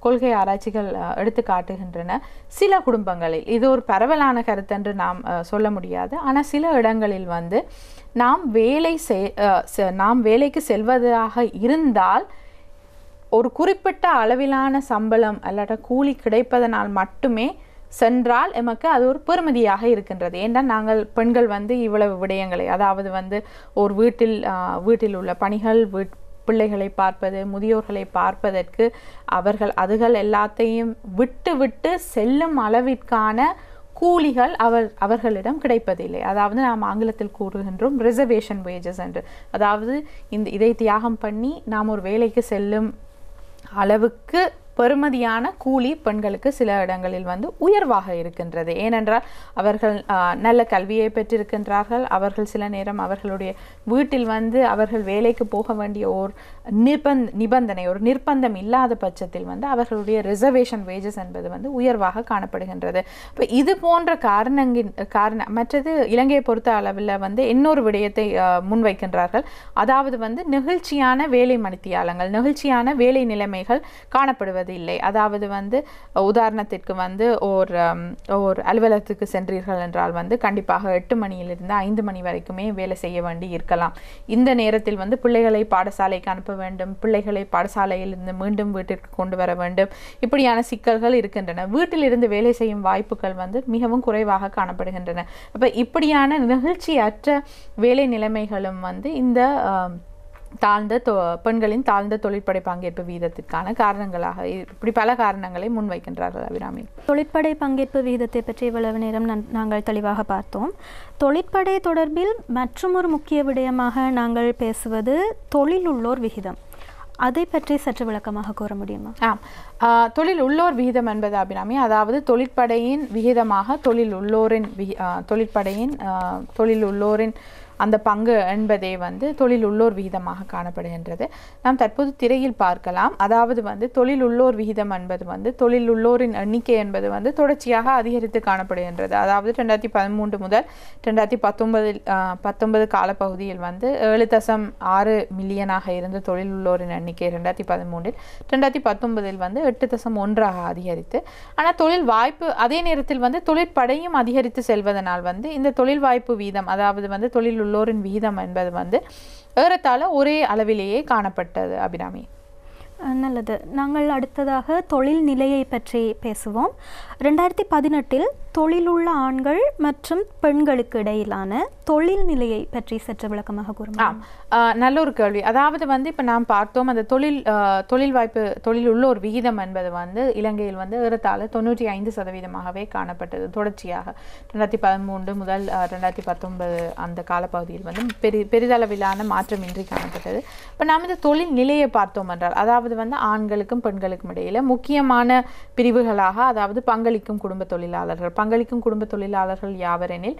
கொள்கை ஆராய்ச்சிகள் எடுத்து காட்டுகின்றன, சில குடும்பங்களில் இது ஒரு பரவலான கருத்தென்று நாம் சொல்ல முடியாது. ஆனால் சில இடங்களில் வந்து நாம் வேலைக்கு செல்வதாக இருந்தால் ஒரு குறிப்பிட்ட அளவிலான சம்பளம் அல்லது கூலி கிடைப்பதனால் மட்டுமே சென்றால் எமக்கு அது ஒரு பெருமதியாக இருக்கின்றது. ஏனென்றால் நாங்கள் பெண்கள் வந்து இவ்வளவு விடயங்களை, அதாவது வந்து ஒரு வீட்டில் உள்ள பணிகள், பிள்ளைகளை பார்ப்பது, முதியோர்களை பார்ப்பதற்கு அதுகள் எல்லாத்தையும் விட்டு செல்லும் அளவிற்கான கூலிகள் அவர்களிடம் கிடைப்பதில்லை. அதாவது நாம் ஆங்கிலத்தில் கூறுகின்றோம் ரிசர்வேஷன் வேஜஸ் என்று. அதாவது இதை தியாகம் பண்ணி நாம் ஒரு வேலைக்கு செல்லும் அளவுக்கு பெருமதியான கூலி பெண்களுக்கு சில இடங்களில் வந்து உயர்வாக இருக்கின்றது. ஏனென்றால் அவர்கள் நல்ல கல்வியை பெற்றிருக்கின்றார்கள். அவர்கள் சில நேரம் அவர்களுடைய வீட்டில் வந்து அவர்கள் வேலைக்கு போக வேண்டிய ஒரு நிர்பந்தம் இல்லாத பட்சத்தில் வந்து அவர்களுடைய ரிசர்வேஷன் வேஜஸ் என்பது வந்து உயர்வாக காணப்படுகின்றது. இப்போ இது போன்ற மற்றது இலங்கையை பொறுத்த அளவில் வந்து இன்னொரு விடயத்தை முன்வைக்கின்றார்கள். அதாவது வந்து நெகிழ்ச்சியான வேலை மணித்தியாலங்கள், நெகிழ்ச்சியான வேலை நிலைமைகள் காணப்படுவது இல்லை. அதாவது வந்து உதாரணத்திற்கு வந்து ஒரு அலுவலகத்துக்கு சென்றீர்கள் என்றால் வந்து கண்டிப்பாக 8 மணியிலிருந்து 5 மணி வரைக்குமே வேலை செய்ய வேண்டி இருக்கலாம். இந்த நேரத்தில் வந்து பிள்ளைகளை பாடசாலைக்கு அனுப்ப வேண்டும், பிள்ளைகளை பாடசாலையிலிருந்து மீண்டும் வீட்டிற்கு கொண்டு வர வேண்டும். இப்படியான சிக்கல்கள் இருக்கின்றன. வீட்டிலிருந்து வேலை செய்யும் வாய்ப்புகள் வந்து மிகவும் குறைவாக காணப்படுகின்றன. அப்ப இப்படியான நிகழ்ச்சியற்ற வேலை நிலைமைகளும் வந்து இந்த பெண்களின் தாழ்ந்த தொழிற்படை பங்கேற்பு வீதத்திற்கான காரணங்களாக இப்படி பல காரணங்களை முன்வைக்கின்றார்கள். அபிராமி, தொழிற்படை பங்கேற்பு வீதத்தை பற்றி இவ்வளவு நேரம் நாங்கள் தெளிவாக பார்த்தோம். தொழிற்படை தொடர்பில் மற்றொரு முக்கிய விடயமாக நாங்கள் பேசுவது தொழில் உள்ளோர் விகிதம். அதை பற்றி சற்று விளக்கமாக கூற முடியுமா? தொழில் உள்ளோர் விகிதம் என்பது அபிராமி, அதாவது தொழிற்படையின் விகிதமாக தொழில் உள்ளோரின் அந்த பங்கு என்பதே வந்து தொழில் உள்ளோர் விகிதமாக காணப்படுகின்றது. நாம் தற்போது திரையில் பார்க்கலாம். அதாவது வந்து தொழில் உள்ளோர் விகிதம் என்பது வந்து தொழில் உள்ளோரின் எண்ணிக்கை என்பது வந்து தொடர்ச்சியாக அதிகரித்து காணப்படுகின்றது. அதாவது 2013 முதல் 2019 காலப்பகுதியில் வந்து 7.6 மில்லியனாக இருந்த தொழில் உள்ளோரின் எண்ணிக்கை 2013 2019 வந்து 8.1 அதிகரித்து, ஆனால் தொழில் வாய்ப்பு அதே நேரத்தில் வந்து தொழிற்படையும் அதிகரித்து செல்வதனால் வந்து இந்த தொழில் வாய்ப்பு வீதம், அதாவது வந்து தொழில் உள்ளோரின் விகிதம் என்பது வந்து ஏறத்தாழ ஒரே அளவிலேயே காணப்பட்டது. அபிராமி, நல்லது. நாங்கள் அடுத்ததாக தொழில் நிலையை பற்றி பேசுவோம். 2018 தொழிலுள்ள ஆண்கள் மற்றும் பெண்களுக்கு இடையிலான தொழில் நிலையை பற்றி சற்று விளக்கமாக கூறுவோம். நல்ல ஒரு கேள்வி. அதாவது வந்து இப்போ நாம் பார்த்தோம் அந்த தொழில் உள்ள ஒரு விகிதம் என்பது வந்து இலங்கையில் வந்து ஏறத்தாழ 95% காணப்பட்டது. தொடர்ச்சியாக 2013 முதல் 2019 அந்த காலப்பகுதியில் வந்து பெரிதளவிலான மாற்றமின்றி காணப்பட்டது. இப்போ நாம் இந்த தொழில் நிலையை பார்த்தோம் என்றால், அதாவது அதாவது வந்து ஆண்களுக்கும் பெண்களுக்கும் இடையில முக்கியமான பிரிவுகளாக, அதாவது பங்களிக்கும் குடும்ப தொழிலாளர்கள் யாவரெனில்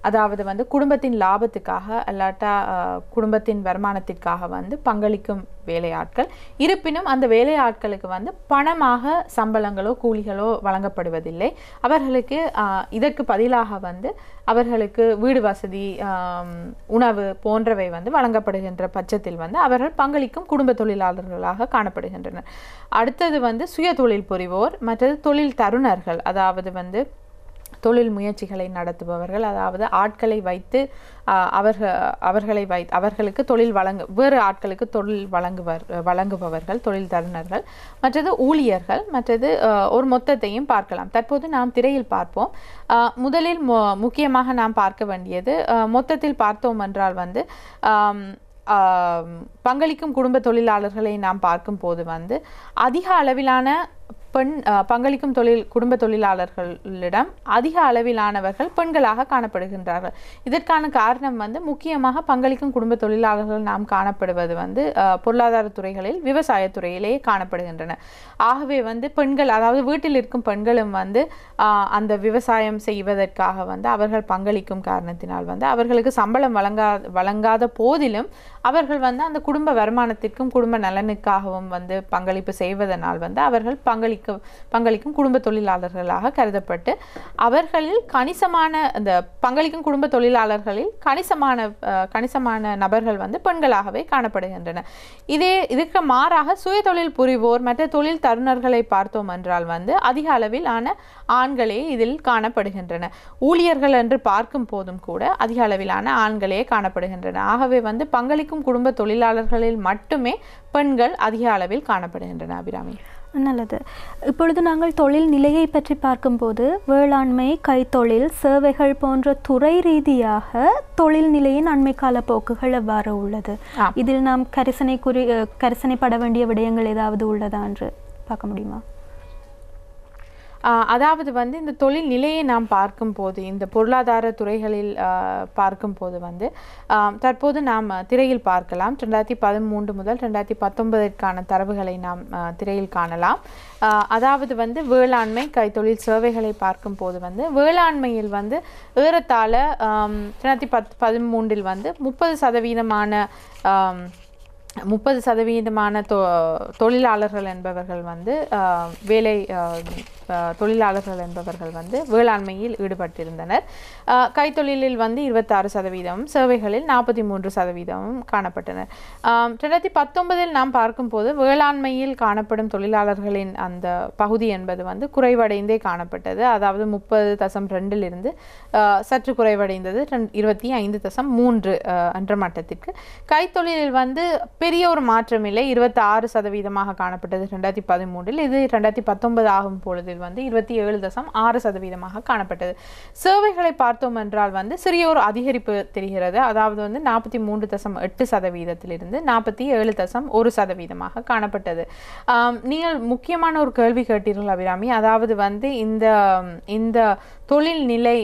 அதாவது வந்து குடும்பத்தின் லாபத்துக்காக அல்லாட்டா குடும்பத்தின் வருமானத்திற்காக வந்து பங்களிக்கும் வேலையாட்கள். இருப்பினும் அந்த வேலையாட்களுக்கு வந்து பணமாக சம்பளங்களோ கூலிகளோ வழங்கப்படுவதில்லை. அவர்களுக்கு இதற்கு பதிலாக வந்து அவர்களுக்கு வீடு வசதி, உணவு போன்றவை வந்து வழங்கப்படுகின்ற பட்சத்தில் வந்து அவர்கள் பங்களிக்கும் குடும்ப தொழிலாளர்களாக காணப்படுகின்றனர். அடுத்தது வந்து சுய தொழில் புரிவோர், மற்றது தொழில் தருணர்கள், அதாவது வந்து தொழில் முயற்சிகளை நடத்துபவர்கள், அதாவது ஆட்களை வைத்து அவர்களுக்கு தொழில் வேறு ஆட்களுக்கு தொழில் வழங்குபவர்கள் தொழில் தருணர்கள். மற்றது ஊழியர்கள். மற்றது ஒரு மொத்தத்தையும் பார்க்கலாம். தற்போது நாம் திரையில் பார்ப்போம். முதலில் முக்கியமாக நாம் பார்க்க வேண்டியது, மொத்தத்தில் பார்த்தோம் என்றால் வந்து பங்களிக்கும் குடும்ப தொழிலாளர்களை நாம் பார்க்கும் போது வந்து அதிக அளவிலான பங்களிக்கும் குடும்ப தொழிலாளர்களிடம் அதிக அளவிலானவர்கள் பெண்களாக காணப்படுகின்றார்கள். இதற்கான காரணம் வந்து முக்கியமாக பங்களிக்கும் குடும்ப தொழிலாளர்கள் நாம் காணப்படுவது வந்து பொருளாதார துறைகளில் விவசாயத்துறையிலேயே காணப்படுகின்றன. ஆகவே வந்து பெண்கள், அதாவது வீட்டில் இருக்கும் பெண்களும் வந்து அந்த விவசாயம் செய்வதற்காக வந்து அவர்கள் பங்களிக்கும் காரணத்தினால் வந்து அவர்களுக்கு சம்பளம் வழங்காத போதிலும் அவர்கள் வந்து அந்த குடும்ப வருமானத்திற்கும் குடும்ப நலனுக்காகவும் வந்து பங்களிப்பு செய்வதனால் வந்து அவர்கள் பங்களிக்கும் குடும்ப தொழிலாளர்களாக கருதப்பட்டு அவர்களில் கணிசமான இந்த பங்களிக்கும் குடும்ப தொழிலாளர்களில் கணிசமான நபர்கள் வந்து பெண்களாகவே காணப்படுகின்றன. இதற்கு மாறாக சுய தொழில் புரிவோர் மற்ற தொழில் தருணர்களை பார்த்தோம் என்றால் வந்து அதிக அளவிலான ஆண்களே இதில் காணப்படுகின்றன. ஊழியர்கள் என்று பார்க்கும் போதும் கூட அதிக அளவிலான ஆண்களே காணப்படுகின்றன. ஆகவே வந்து பங்களிக்கும் குடும்ப தொழிலாளர்களில் மட்டுமே பெண்கள் அதிக அளவில் காணப்படுகின்றன. அபிராமி, நல்லது. இப்பொழுது நாங்கள் தொழில் நிலையை பற்றி பார்க்கும்போது வேளாண்மை, கைத்தொழில், சேவைகள் போன்ற துறை ரீதியாக தொழில் நிலையின் அண்மை கால போக்குகள் எவ்வாறு உள்ளது? இதில் நாம் கரிசனைப்பட வேண்டிய விடயங்கள் ஏதாவது உள்ளதா என்று பார்க்க முடியுமா? அதாவது வந்து இந்த தொழில் நிலையை நாம் பார்க்கும்போது, இந்த பொருளாதார துறைகளில் பார்க்கும்போது வந்து தற்போது நாம் திரையில் பார்க்கலாம். 2013 முதல் 2019 தரவுகளை நாம் திரையில் காணலாம். அதாவது வந்து வேளாண்மை, கைத்தொழில், சேவைகளை பார்க்கும்போது வந்து வேளாண்மையில் வந்து ஏறத்தாழ 2013 வந்து 30% தொழிலாளர்கள் என்பவர்கள் வந்து தொழிலாளர்கள் என்பவர்கள் வந்து வேளாண்மையில் ஈடுபட்டிருந்தனர். கைத்தொழிலில் வந்து 26%, சேவைகளில் 43% காணப்பட்டனர். 2019 நாம் பார்க்கும்போது வேளாண்மையில் காணப்படும் தொழிலாளர்களின் அந்த பகுதி என்பது வந்து குறைவடைந்தே காணப்பட்டது. அதாவது 30.2 சற்று குறைவடைந்தது 25.3 என்ற மட்டத்திற்கு. கைத்தொழிலில் வந்து பெரிய ஒரு மாற்றம் இல்லை, 26% காணப்பட்டது 2013. இது 2019 ஆகும் பொழுதில் வந்து 27.6% காணப்பட்டது. சேவைகளை பார்த்தோம் என்றால் வந்து சிறிய ஒரு அதிகரிப்பு தெரிகிறது. அதாவது வந்து 43.8% 47.1% காணப்பட்டது. நீங்கள் முக்கியமான ஒரு கேள்வி கேட்டீர்கள் அபிராமி. அதாவது வந்து இந்த தொழில் நிலை,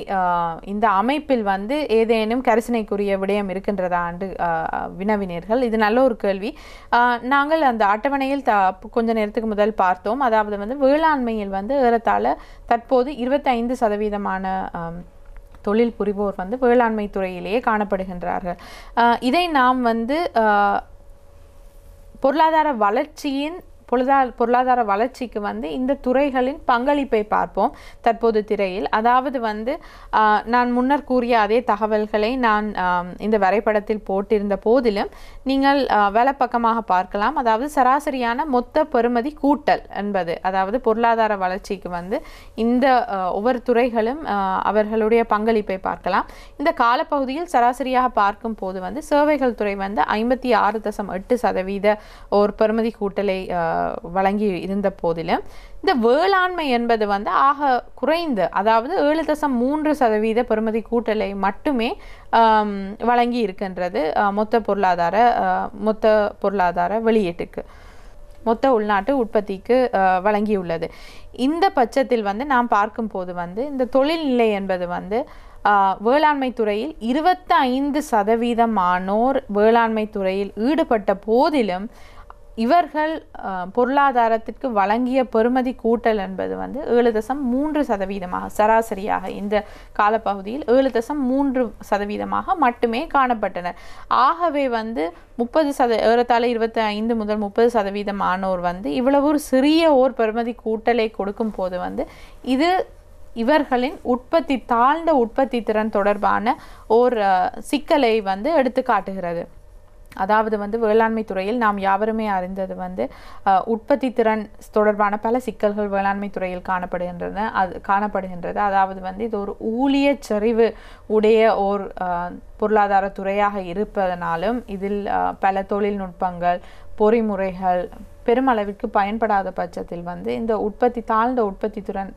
இந்த அமைப்பில் வந்து ஏதேனும் கரிசனைக்குரிய விடயம் இருக்கின்றதா என்று வினவினீர்கள். இது நல்ல ஒரு கேள்வி. நாங்கள் அந்த அட்டவணையில் கொஞ்ச நேரத்துக்கு முதல் பார்த்தோம். அதாவது வந்து வேளாண்மையில் வந்து ஏறத்தாழ தற்போது 25% தொழில் புரிவோர் வந்து வேளாண்மை துறையிலேயே காணப்படுகின்றார்கள். இதை நாம் வந்து பொருளாதார வளர்ச்சிக்கு வந்து இந்த துறைகளின் பங்களிப்பை பார்ப்போம் தற்போது திரையில். அதாவது வந்து நான் முன்னர் கூறிய அதே தகவல்களை நான் இந்த வரைபடத்தில் போட்டிருந்த போதிலும் நீங்கள் வலப்பக்கமாக பார்க்கலாம். அதாவது சராசரியான மொத்த பெறுமதி கூட்டல் என்பது, அதாவது பொருளாதார வளர்ச்சிக்கு வந்து இந்த ஒவ்வொரு துறைகளும் அவர்களுடைய பங்களிப்பை பார்க்கலாம். இந்த காலப்பகுதியில் சராசரியாக பார்க்கும் போது வந்து சேவைகள் துறை வந்து 56.8% ஒரு பெறுமதி கூட்டலை வழங்கி இருந்த போதிலும் இந்த வேளாண்மை என்பது வந்து ஆக குறைந்து, அதாவது 7.3% பெறுமதி கூட்டலை மட்டுமே வழங்கி இருக்கின்றது மொத்த பொருளாதார வெளியீட்டுக்கு, மொத்த உள்நாட்டு உற்பத்திக்கு வழங்கியுள்ளது. இந்த பட்சத்தில் வந்து நாம் பார்க்கும்போது வந்து இந்த தொழில்நிலை என்பது வந்து வேளாண்மை துறையில் 25% வேளாண்மை துறையில் ஈடுபட்ட போதிலும் இவர்கள் பொருளாதாரத்திற்கு வழங்கிய பெறுமதி கூட்டல் என்பது வந்து 7.3% சராசரியாக இந்த காலப்பகுதியில் 7.3% மட்டுமே காணப்பட்டனர். ஆகவே வந்து 30% ஏறத்தாழ 25 முதல் 30% ஆனோர் வந்து இவ்வளவு ஒரு சிறிய ஓர் பெறுமதி கூட்டலை கொடுக்கும் போது வந்து இது இவர்களின் தாழ்ந்த உற்பத்தி திறன் தொடர்பான ஓர் சிக்கலை வந்து எடுத்து காட்டுகிறது. அதாவது வந்து வேளாண்மை துறையில் நாம் யாவருமே அறிந்தது வந்து உற்பத்தி திறன் தொடர்பான பல சிக்கல்கள் வேளாண்மை துறையில் காணப்படுகின்றது. அதாவது வந்து இது ஒரு ஊழிய சரிவு உடைய ஓர் பொருளாதார துறையாக இருப்பதனாலும் இதில் பல தொழில்நுட்பங்கள் பொறிமுறைகள் பெருமளவிற்கு பயன்படாத பட்சத்தில் வந்து இந்த தாழ்ந்த உற்பத்தி திறன்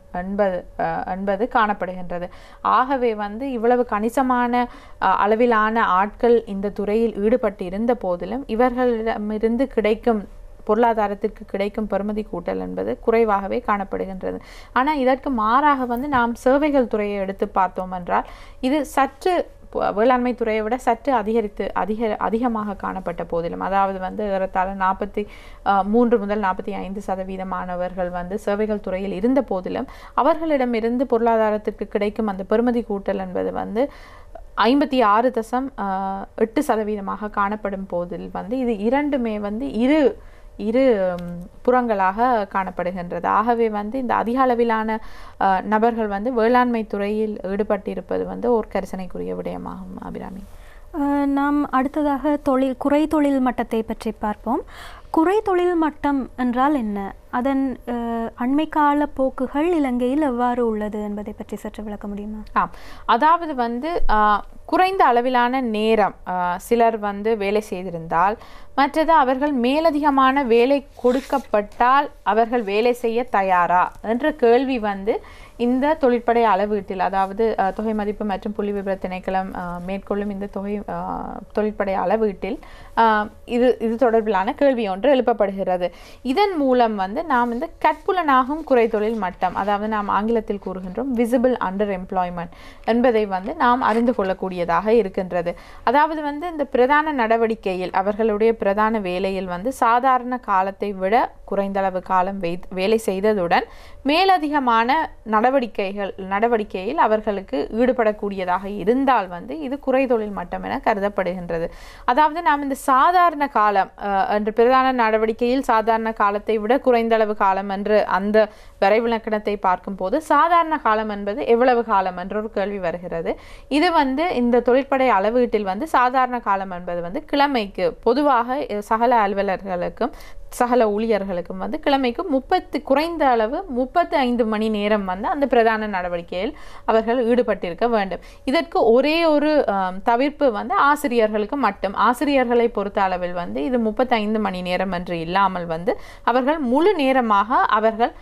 என்பது காணப்படுகின்றது. ஆகவே வந்து இவ்வளவு கணிசமான அளவிலான ஆட்கள் இந்த துறையில் ஈடுபட்டு இருந்த போதிலும் இவர்களிடமிருந்து கிடைக்கும் பொருளாதாரத்திற்கு கிடைக்கும் பெறுமதி கூட்டல் என்பது குறைவாகவே காணப்படுகின்றது. ஆனால் இதற்கு மாறாக வந்து நாம் சேவைகள் துறையை எடுத்து பார்த்தோம் என்றால் இது சற்று வேளாண்மை துறையை விட சற்று அதிகமாக காணப்பட்ட போதிலும், அதாவது வந்து ஏறத்தாழ 43 முதல் 45% மாணவர்கள் வந்து சேவைகள் துறையில் இருந்த போதிலும் அவர்களிடமிருந்து பொருளாதாரத்திற்கு கிடைக்கும் அந்த பெறுமதி கூட்டல் என்பது வந்து 56.8% காணப்படும் போதில் வந்து இது இரண்டுமே வந்து இரு புறங்களாக காணப்படுகின்றது. ஆகவே வந்து இந்த அதிக அளவிலான நபர்கள் வந்து வேளாண்மை துறையில் ஈடுபட்டிருப்பது வந்து ஒரு கரிசனைக்குரிய விடயமாகும். அபிராமி, நாம் அடுத்ததாக குறை தொழில் மட்டத்தை பற்றி பார்ப்போம். குறை தொழில் மட்டம் என்றால் என்ன? அதன் அண்மை கால போக்குகள் இலங்கையில் எவ்வாறு உள்ளது என்பதை பற்றி சற்று விளக்க முடியுமா? அதாவது வந்து குறைந்த அளவிலான நேரம் சிலர் வந்து வேலை செய்திருந்தால், மற்றது அவர்கள் மேலதிகமான வேலை கொடுக்கப்பட்டால் அவர்கள் வேலை செய்ய தயாரா என்ற கேள்வி வந்து இந்த தொழிற்படை அளவீட்டில், அதாவது தொகை மதிப்பு மற்றும் புள்ளி விபர திணைக்களம் மேற்கொள்ளும் இந்த தொழிற்படை அளவீட்டில் இது தொடர்பிலான கேள்வி ஒன்று எழுப்பப்படுகிறது. இதன் மூலம் வந்து நாம் இந்த கற்புலனாகும் குறை தொழில் மட்டம், அதாவது நாம் ஆங்கிலத்தில் கூறுகின்றோம் விசிபிள் அண்டர் எம்ப்ளாய்மெண்ட் என்பதை வந்து நாம் அறிந்து கொள்ளக்கூடியதாக இருக்கின்றது. அதாவது வந்து இந்த பிரதான நடவடிக்கையில் அவர்களுடைய பிரதான வேலையில் வந்து சாதாரண காலத்தை விட குறைந்தளவு காலம் வேலை செய்ததுடன் மேலதிகமான நடவடிக்கையில் அவர்களுக்கு ஈடுபடக்கூடியதாக இருந்தால் வந்து இது குறை தொழில் மட்டம் என கருதப்படுகின்றது. அதாவது நாம் இந்த சாதாரண காலம் என்று பிரதான நடவடிக்கையில் சாதாரண காலத்தை விட குறைந்தளவு காலம் என்று அந்த வரைவிலக்கணத்தை பார்க்கும் போது சாதாரண காலம் என்பது எவ்வளவு காலம் என்ற ஒரு கேள்வி வருகிறது. இது வந்து இந்த தொழிற்படை அளவீட்டில் வந்து சாதாரண காலம் என்பது வந்து கிழமைக்கு பொதுவாக சகல அலுவலர்களுக்கும் சகல ஊழியர்களுக்கும் வந்து கிழமைக்கு குறைந்த அளவு 35 மணி நேரம் வந்து அந்த பிரதான நடவடிக்கையில் அவர்கள் ஈடுபட்டிருக்க வேண்டும். இதற்கு ஒரே ஒரு தவிர்ப்பு வந்து ஆசிரியர்களுக்கு மட்டும். ஆசிரியர்களை பொறுத்த அளவில் வந்து இது 35 மணி நேரம் என்று இல்லாமல் வந்து அவர்கள் முழு நேரமாக அவர்கள்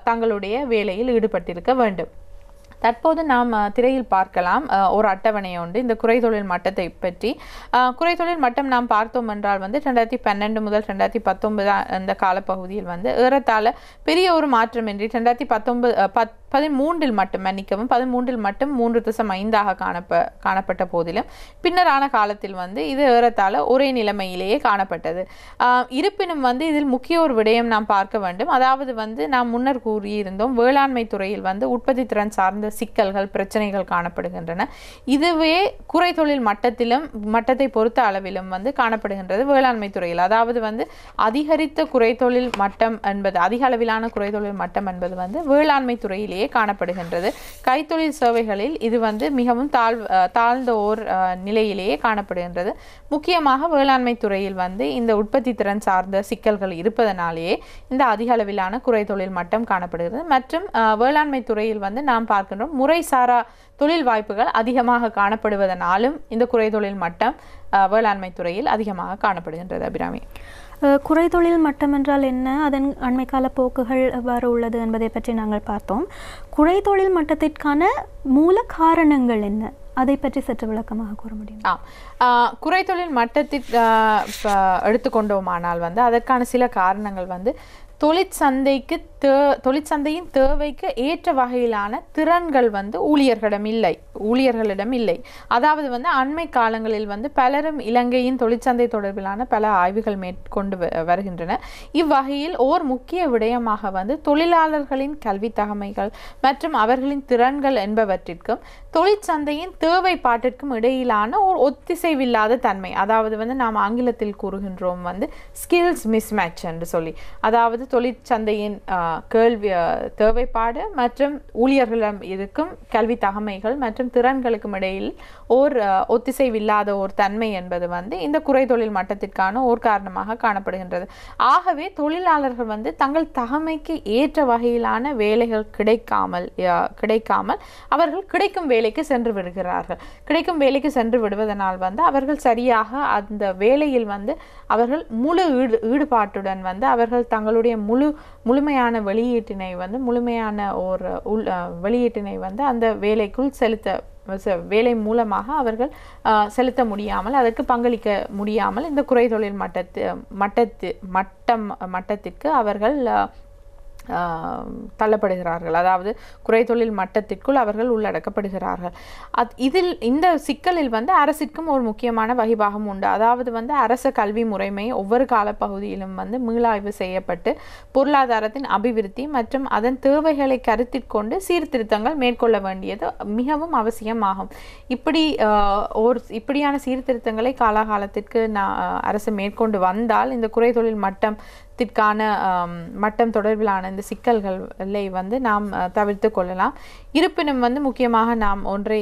தங்களுடைய வேலையில் ஈடுபட்டிருக்க வேண்டும். தற்போது நாம் திரையில் பார்க்கலாம் ஒரு அட்டவணை உண்டு இந்த குறை தொழில் மட்டத்தை பற்றி. குறை தொழில் மட்டம் நாம் பார்த்தோம் என்றால் வந்து 2012 முதல் 2019 அந்த காலப்பகுதியில் வந்து ஏறத்தாழ பெரிய ஒரு மாற்றமின்றி 2013 மட்டும் 3.5 காணப்பட்ட போதிலும் பின்னரான காலத்தில் வந்து இது ஏறத்தாழ ஒரே நிலைமையிலேயே காணப்பட்டது. இருப்பினும் வந்து இதில் முக்கிய ஒரு விடயம் நாம் பார்க்க வேண்டும். அதாவது வந்து நாம் முன்னர் கூறியிருந்தோம் வேளாண்மை துறையில் வந்து உற்பத்தி திறன் சார்ந்த சிக்கல்கள் பிரச்சனைகள் காணப்படுகின்றன. இதுவே குறை தொழில் மட்டத்தை பொறுத்த அளவிலும் வந்து காணப்படுகின்றது வேளாண்மை துறையில். அதாவது வந்து அதிகரித்த குறை தொழில் மட்டம் என்பது அதிக அளவிலான குறை தொழில் மட்டம் என்பது வந்து வேளாண்மை துறையிலே காணப்படுகின்றது. கைத்தொழில் சேவைகளில் இது வந்து மிகவும் தாழ்ந்த ஓர் நிலையிலேயே காணப்படுகின்றது. முக்கியமாக வேளாண்மை துறையில் வந்து இந்த உற்பத்தி திறன் சார்ந்த சிக்கல்கள் இருப்பதனாலேயே இந்த அதிக அளவிலான குறை தொழில் மட்டம் காணப்படுகிறது. மற்றும் வேளாண்மை துறையில் வந்து நாம் பார்க்கின்றோம் முறைசாரா தொழில் வாய்ப்புகள் அதிகமாக காணப்படுவதனாலும் இந்த குறை தொழில் மட்டம் வேளாண்மை துறையில் அதிகமாக காணப்படுகின்றது. அபிராமி, குறை தொழில் மட்டம் என்றால் என்ன, அதன் அண்மைக்கால போக்குகள் எவ்வாறு உள்ளது என்பதை பற்றி நாங்கள் பார்த்தோம். குறை தொழில் மட்டத்திற்கான மூல காரணங்கள் என்ன, அதை பற்றி சற்று விளக்கமாக கூற முடியும்? குறை தொழில் மட்டத்தில் எடுத்துக்கொண்டோமானால் வந்து அதற்கான சில காரணங்கள் வந்து தொழிற்சந்தையின் தேவைக்கு ஏற்ற வகையிலான திறன்கள் வந்து ஊழியர்களிடம் இல்லை. அதாவது வந்து அண்மை காலங்களில் வந்து பலரும் இலங்கையின் தொழிற்சந்தை தொடர்பிலான பல ஆய்வுகள் மேற்கொண்டு வருகின்றன. இவ்வகையில் ஓர் முக்கிய விடயமாக வந்து தொழிலாளர்களின் கல்வி தகமைகள் மற்றும் அவர்களின் திறன்கள் என்பவற்றிற்கும் தொழிற்சந்தையின் தேவைப்பாட்டிற்கும் இடையிலான ஒரு ஒத்திசைவில்லாத தன்மை, அதாவது வந்து நாம் ஆங்கிலத்தில் கூறுகின்றோம் வந்து ஸ்கில்ஸ் மிஸ்மேட்ச் என்று சொல்லி, அதாவது தொழிற்சந்தையின் தேவைப்பாடு மற்றும் ஊழியர்களிடம் இருக்கும் கல்வி தகமைகள் மற்றும் திறன்களுக்கும் இடையில் ஓர் ஒத்திசைவில்லாத ஒரு தன்மை என்பது வந்து இந்த குறைதொழில் மட்டத்திற்கான ஓர் காரணமாக காணப்படுகின்றது. ஆகவே தொழிலாளர்கள் வந்து தங்கள் தகமைக்கு ஏற்ற வகையிலான வேலைகள் கிடைக்காமல் அவர்கள் கிடைக்கும் வேலைக்கு சென்று விடுகிறார்கள். கிடைக்கும் வேலைக்கு சென்று விடுவதனால் வந்து அவர்கள் சரியாக அந்த வேலையில் வந்து அவர்கள் முழு ஈடுபாட்டுடன் வந்து அவர்கள் தங்களுடைய முழுமையான வெளியீட்டினை வந்து அந்த வேலைக்குள் வேலை மூலமாக அவர்கள் செலுத்த முடியாமல், அதற்கு பங்களிக்க முடியாமல் இந்த குறைதொழில் மட்டத்திற்கு அவர்கள் தள்ளப்படுகிறார்கள். அதாவது குறைதொழில் மட்டத்திற்குள் அவர்கள் உள்ளடக்கப்படுகிறார்கள். இந்த சிக்கலில் வந்து அரசிற்கும் ஒரு முக்கியமான வகிபாகம் உண்டு. அதாவது வந்து அரச கல்வி முறைமை ஒவ்வொரு காலப்பகுதியிலும் வந்து மீளாய்வு செய்யப்பட்டு பொருளாதாரத்தின் அபிவிருத்தி மற்றும் அதன் தேவைகளை கருத்தில் கொண்டு சீர்திருத்தங்கள் மேற்கொள்ள வேண்டியது மிகவும் அவசியமாகும். இப்படியான சீர்திருத்தங்களை காலகாலத்திற்கு அரசு மேற்கொண்டு வந்தால் இந்த குறைதொழில் மட்டம் தொடர்பிலான இந்த சிக்கல்களை வந்து நாம் தவிர்த்து கொள்ளலாம். இருப்பினும் வந்து முக்கியமாக நாம் ஒன்றை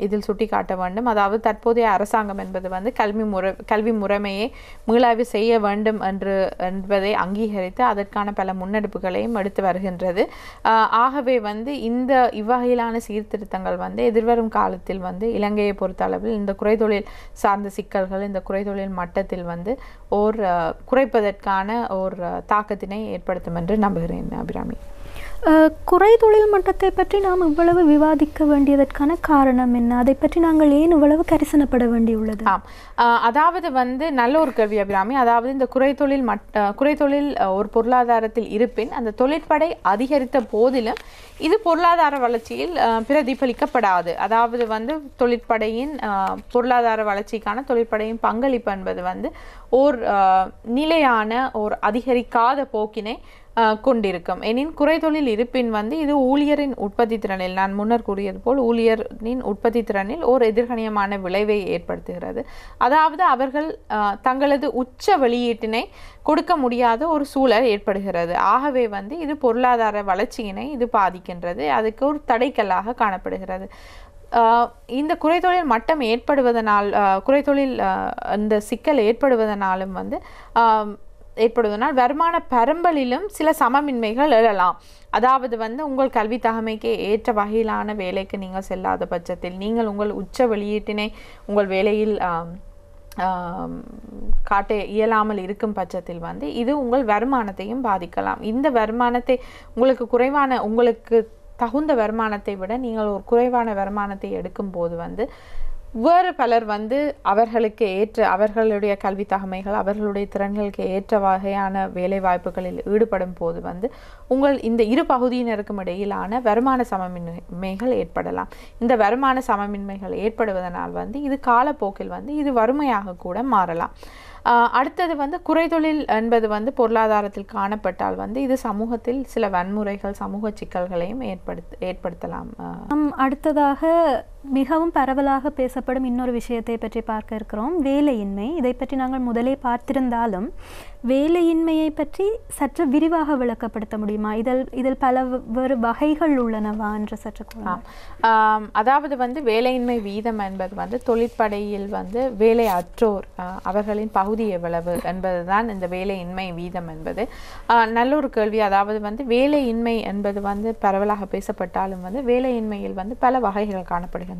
இதில் சுட்டி காட்ட வேண்டும். அதாவது தற்போதைய அரசாங்கம் என்பது வந்து கல்வி முறைமையை மீளாய்வு செய்ய வேண்டும் என்பதை அங்கீகரித்து அதற்கான பல முன்னெடுப்புகளையும் எடுத்து வருகின்றது. ஆகவே வந்து இவ்வகையிலான சீர்திருத்தங்கள் வந்து எதிர்வரும் காலத்தில் வந்து இலங்கையை பொறுத்தளவில் இந்த குறைதொழில் சார்ந்த சிக்கல்கள் இந்த குறைதொழில் மட்டத்தில் வந்து குறைப்பதற்கான ஒரு தாக்கத்தினை ஏற்படுத்தும் என்று நம்புகிறேன். அபிராமி, குறைதொழில் மட்டத்தை பற்றி நாம் இவ்வளவு விவாதிக்க வேண்டியதற்கான காரணம் என்ன? அதை பற்றி நாங்கள் ஏன் இவ்வளவு கரிசனப்பட வேண்டியுள்ளது? அதாவது வந்து நல்ல ஒரு கேள்வி அபிராமி. அதாவது இந்த குறைதொழில் ஒரு பொருளாதாரத்தில் இருப்பின் அந்த தொழிற்படை அதிகரித்த போதிலும் இது பொருளாதார வளர்ச்சியில் பிரதிபலிக்கப்படாது. அதாவது வந்து தொழிற்படையின் பொருளாதார வளர்ச்சிக்கான தொழிற்படையின் பங்களிப்பு என்பது வந்து ஓர் நிலையான ஒரு அதிகரிக்காத போக்கினை கொண்டிருக்கும். எனின் குறைதொழில் இருப்பின் வந்து இது ஊழியரின் உற்பத்தி திறனில், நான் முன்னர் கூறியது போல் ஊழியரின் உற்பத்தி திறனில் ஓர் எதிர்கணியமான விளைவை ஏற்படுத்துகிறது. அதாவது அவர்கள் தங்களது உச்ச வெளியீட்டினை கொடுக்க முடியாத ஒரு சூழல் ஏற்படுகிறது. ஆகவே வந்து இது பொருளாதார வளர்ச்சியினை இது பாதிக்கின்றது, அதுக்கு ஒரு தடைக்கல்லாக காணப்படுகிறது. இந்த குறைதொழில் மட்டம் ஏற்படுவதனால் இந்த சிக்கல் ஏற்படுவதனாலும் வந்து ஏற்படுவதனால் வருமான பரம்பலிலும் சில சமமின்மைகள் எழலாம். அதாவது வந்து உங்கள் கல்வி தகமைக்கு ஏற்ற வகையிலான வேலைக்கு நீங்கள் செல்லாத பட்சத்தில் நீங்கள் உங்கள் உச்ச வெளியீட்டினை உங்கள் வேலையில் காட்ட இயலாமல் இருக்கும் பட்சத்தில் வந்து இது உங்கள் வருமானத்தையும் பாதிக்கலாம். இந்த வருமானத்தை உங்களுக்கு தகுந்த வருமானத்தை விட நீங்கள் ஒரு குறைவான வருமானத்தை எடுக்கும் போது வந்து வேறு பலர் வந்து அவர்களுடைய கல்வி தகமைகள் அவர்களுடைய திறன்களுக்கு ஏற்ற வகையான வேலை வாய்ப்புகளில் ஈடுபடும் போது வந்து இந்த இரு பகுதியினருக்கும் இடையிலான வருமான சமமின்மைகள் ஏற்படலாம். இந்த வருமான சமமின்மைகள் ஏற்படுவதனால் வந்து இது காலப்போக்கில் வந்து இது வறுமையாக கூட மாறலாம். அடுத்தது வந்து குறைதொழில் என்பது வந்து பொருளாதாரத்தில் காணப்பட்டால் வந்து இது சமூகத்தில் சில வன்முறைகள் சமூக சிக்கல்களையும் ஏற்படுத்தலாம். அடுத்ததாக மிகவும் பரவலாக பேசப்படும் இன்னொரு விஷயத்தை பற்றி பார்க்க இருக்கிறோம், வேலையின்மை. இதை பற்றி நாங்கள் முதலே பார்த்திருந்தாலும் வேலையின்மையை பற்றி சற்று விரிவாக விளக்கப்படுத்த முடியுமா? இதில் பல வேறு வகைகள் உள்ளனவா என்று சற்று கூறலாம். அதாவது வந்து வேலையின்மை வீதம் என்பது வந்து தொழிற்படையில் வந்து வேலை அற்றோர் அவர்களின் பகுதி எவ்வளவு என்பதுதான் இந்த வேலையின்மை வீதம் என்பது. நல்ல ஒரு கேள்வி. அதாவது வந்து வேலையின்மை என்பது வந்து பரவலாக பேசப்பட்டாலும் வந்து வேலையின்மையில் வந்து பல வகைகள் காணப்படுகின்றன.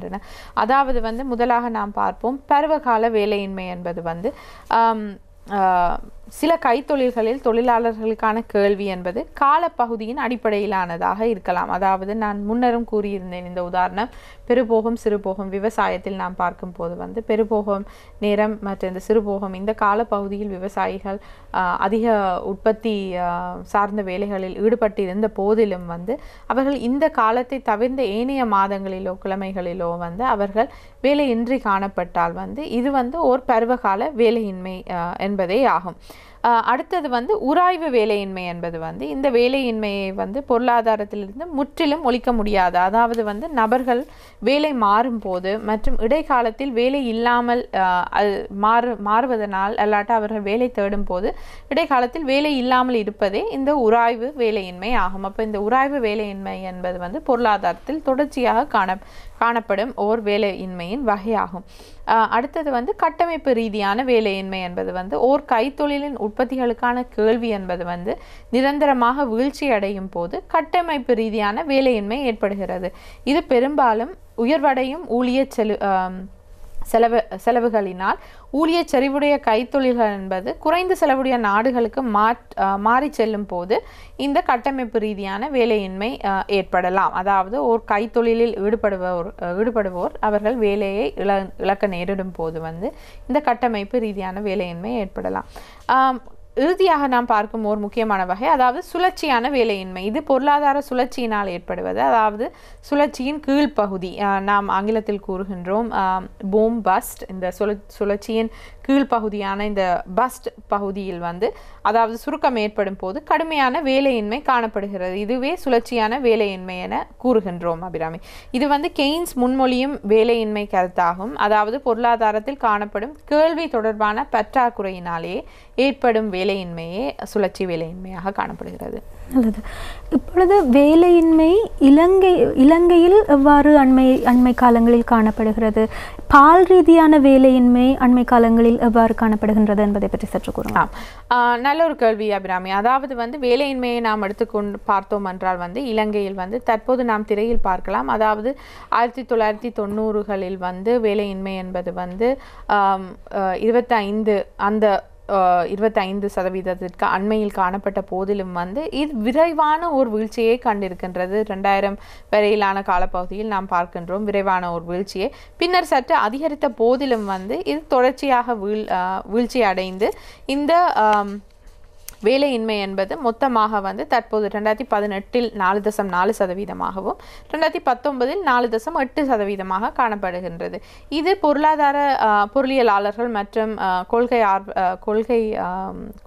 அதாவது வந்து முதலாக நாம் பார்ப்போம் பருவகால வேலையின்மை என்பது வந்து சில கைத்தொழில்களில் தொழிலாளர்களுக்கான கேள்வி என்பது காலப்பகுதியின் அடிப்படையிலானதாக இருக்கலாம். அதாவது நான் முன்னரும் கூறியிருந்தேன், இந்த உதாரணம் பெருபோகம் சிறுபோகம் விவசாயத்தில் நாம் பார்க்கும் போது பெருபோகம் நேரம் மற்றும் இந்த சிறுபோகம் இந்த காலப்பகுதியில் விவசாயிகள் அதிக உற்பத்தி சார்ந்த வேலைகளில் ஈடுபட்டு இருந்த போதிலும் அவர்கள் இந்த காலத்தை தவிர்ந்த ஏனைய மாதங்களிலோ கிழமைகளிலோ அவர்கள் வேலையின்றி காணப்பட்டால் இது ஓர் பருவகால வேலையின்மை என்பதே ஆகும். அடுத்தது உராய்வு வேலையின்மை என்பது இந்த வேலையின்மையை பொருளாதாரத்திலிருந்து முற்றிலும் ஒழிக்க முடியாது. அதாவது நபர்கள் வேலை மாறும் போது மற்றும் இடைக்காலத்தில் வேலை இல்லாமல் மாறுவதனால் அல்லாட்ட அவர்கள் வேலை தேடும் போது இடைக்காலத்தில் வேலை இல்லாமல் இருப்பதே இந்த உராய்வு வேலையின்மை ஆகும். அப்போ இந்த உராய்வு வேலையின்மை என்பது பொருளாதாரத்தில் தொடர்ச்சியாக காணப்படும் ஓர் வேலையின்மையின் வகையாகும். அடுத்தது கட்டமைப்பு ரீதியான வேலையின்மை என்பது ஓர் கைத்தொழிலின் உற்பத்திகளுக்கான கேள்வி என்பது நிரந்தரமாக வீழ்ச்சி அடையும் போது கட்டமைப்பு ரீதியான வேலையின்மை ஏற்படுகிறது. இது பெரும்பாலும் உயர்வடையும் ஊழிய செலவுகளினால் ஊழிய செறிவுடைய கைத்தொழில்கள் என்பது குறைந்த செலவுடைய நாடுகளுக்கு மாறி செல்லும் போது இந்த கட்டமைப்பு ரீதியான வேலையின்மை ஏற்படலாம். அதாவது ஒரு கைத்தொழிலில் ஈடுபடுவோர் அவர்கள் வேலையை இழக்க நேரிடும் போது இந்த கட்டமைப்பு ரீதியான வேலையின்மை ஏற்படலாம். இறுதியாக நாம் பார்க்கும் ஒரு முக்கியமான வகை அதாவது சுழற்சியான வேலையின்மை. இது பொருளாதார சுழற்சியினால் ஏற்படுவது. அதாவது சுழற்சியின் கீழ்ப்பகுதி நாம் ஆங்கிலத்தில் கூறுகின்றோம் பூம் பஸ்ட். இந்த சுழற்சியின் கீழ்ப்பகுதியான இந்த பஸ்ட் பகுதியில் அதாவது சுருக்கம் ஏற்படும் போது கடுமையான வேலையின்மை காணப்படுகிறது. இதுவே சுழற்சியான வேலையின்மை என கூறுகின்றோம் அபிராமி. இது கெய்ன்ஸ் முன்மொழியும் வேலையின்மை கருத்தாகும். அதாவது பொருளாதாரத்தில் காணப்படும் கேள்வி தொடர்பான பற்றாக்குறையினாலே ஏற்படும் வேலையின்மையே சுழற்சி வேலையின்மையாக காணப்படுகிறது. நல்லது. இப்பொழுது வேலையின்மை இலங்கையில் எவ்வாறு அண்மை காலங்களில் காணப்படுகிறது, பால் ரீதியான வேலையின்மை அண்மை காலங்களில் எவ்வாறு காணப்படுகின்றது என்பதை பற்றி சற்று கூறுங்கள். நல்ல ஒரு கேள்வி அபிராமி. அதாவது வேலையின்மையை நாம் எடுத்துக்கொண்டு பார்த்தோம் என்றால் இலங்கையில் தற்போது நாம் திரையில் பார்க்கலாம். அதாவது 1990களில் வேலையின்மை என்பது 25% அண்மையில் காணப்பட்ட போதிலும் இது விரைவான ஒரு வீழ்ச்சியை கண்டிருக்கின்றது. 2000 வரையிலான காலப்பகுதியில் நாம் பார்க்கின்றோம் விரைவான ஒரு வீழ்ச்சியை. பின்னர் சற்று அதிகரித்த போதிலும் இது தொடர்ச்சியாக வீழ்ச்சி அடைந்து இந்த வேலையின்மை என்பது மொத்தமாக தற்போது 2018இல் 4.4%ஆகவும் 2019இல் 4.8% காணப்படுகின்றது. இது பொருளியலாளர்கள் மற்றும்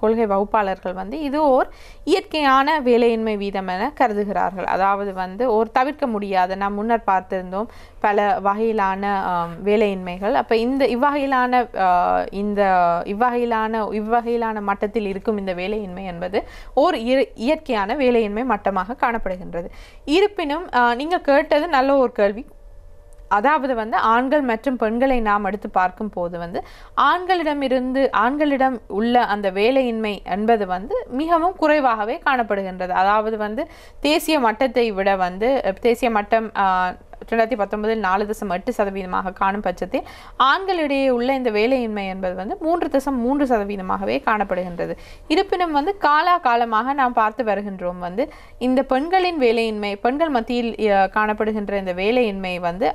கொள்கை வகுப்பாளர்கள் இது ஓர் இயற்கையான வேலையின்மை வீதம் என கருதுகிறார்கள். அதாவது ஒரு தவிர்க்க முடியாத, நாம் முன்னர் பார்த்திருந்தோம் பல வகையிலான வேலையின்மைகள். அப்போ இவ்வகையிலான மட்டத்தில் இருக்கும் இந்த வேலையின்மை என்பது ஓர் இயற்கையான வேலையின்மை மட்டமாக காணப்படுகின்றது. இருப்பினும் நீங்கள் கேட்டது நல்ல ஒரு கேள்வி. அதாவது ஆண்கள் மற்றும் பெண்களை நாம் எடுத்து பார்க்கும் போது ஆண்களிடம் உள்ள அந்த வேலையின்மை என்பது மிகவும் குறைவாகவே காணப்படுகின்றது. அதாவது தேசிய மட்டத்தை விட தேசிய மட்டம் 2019இல் 4.8% காணும் பட்சத்தில் ஆண்களிடையே உள்ள இந்த வேலையின்மை என்பது 3.3%ஆகவே காணப்படுகின்றது. இருப்பினும் காலமாக நாம் பார்த்து வருகின்றோம் இந்த பெண்களின் வேலையின்மை, பெண்கள் மத்தியில் காணப்படுகின்ற இந்த வேலையின்மை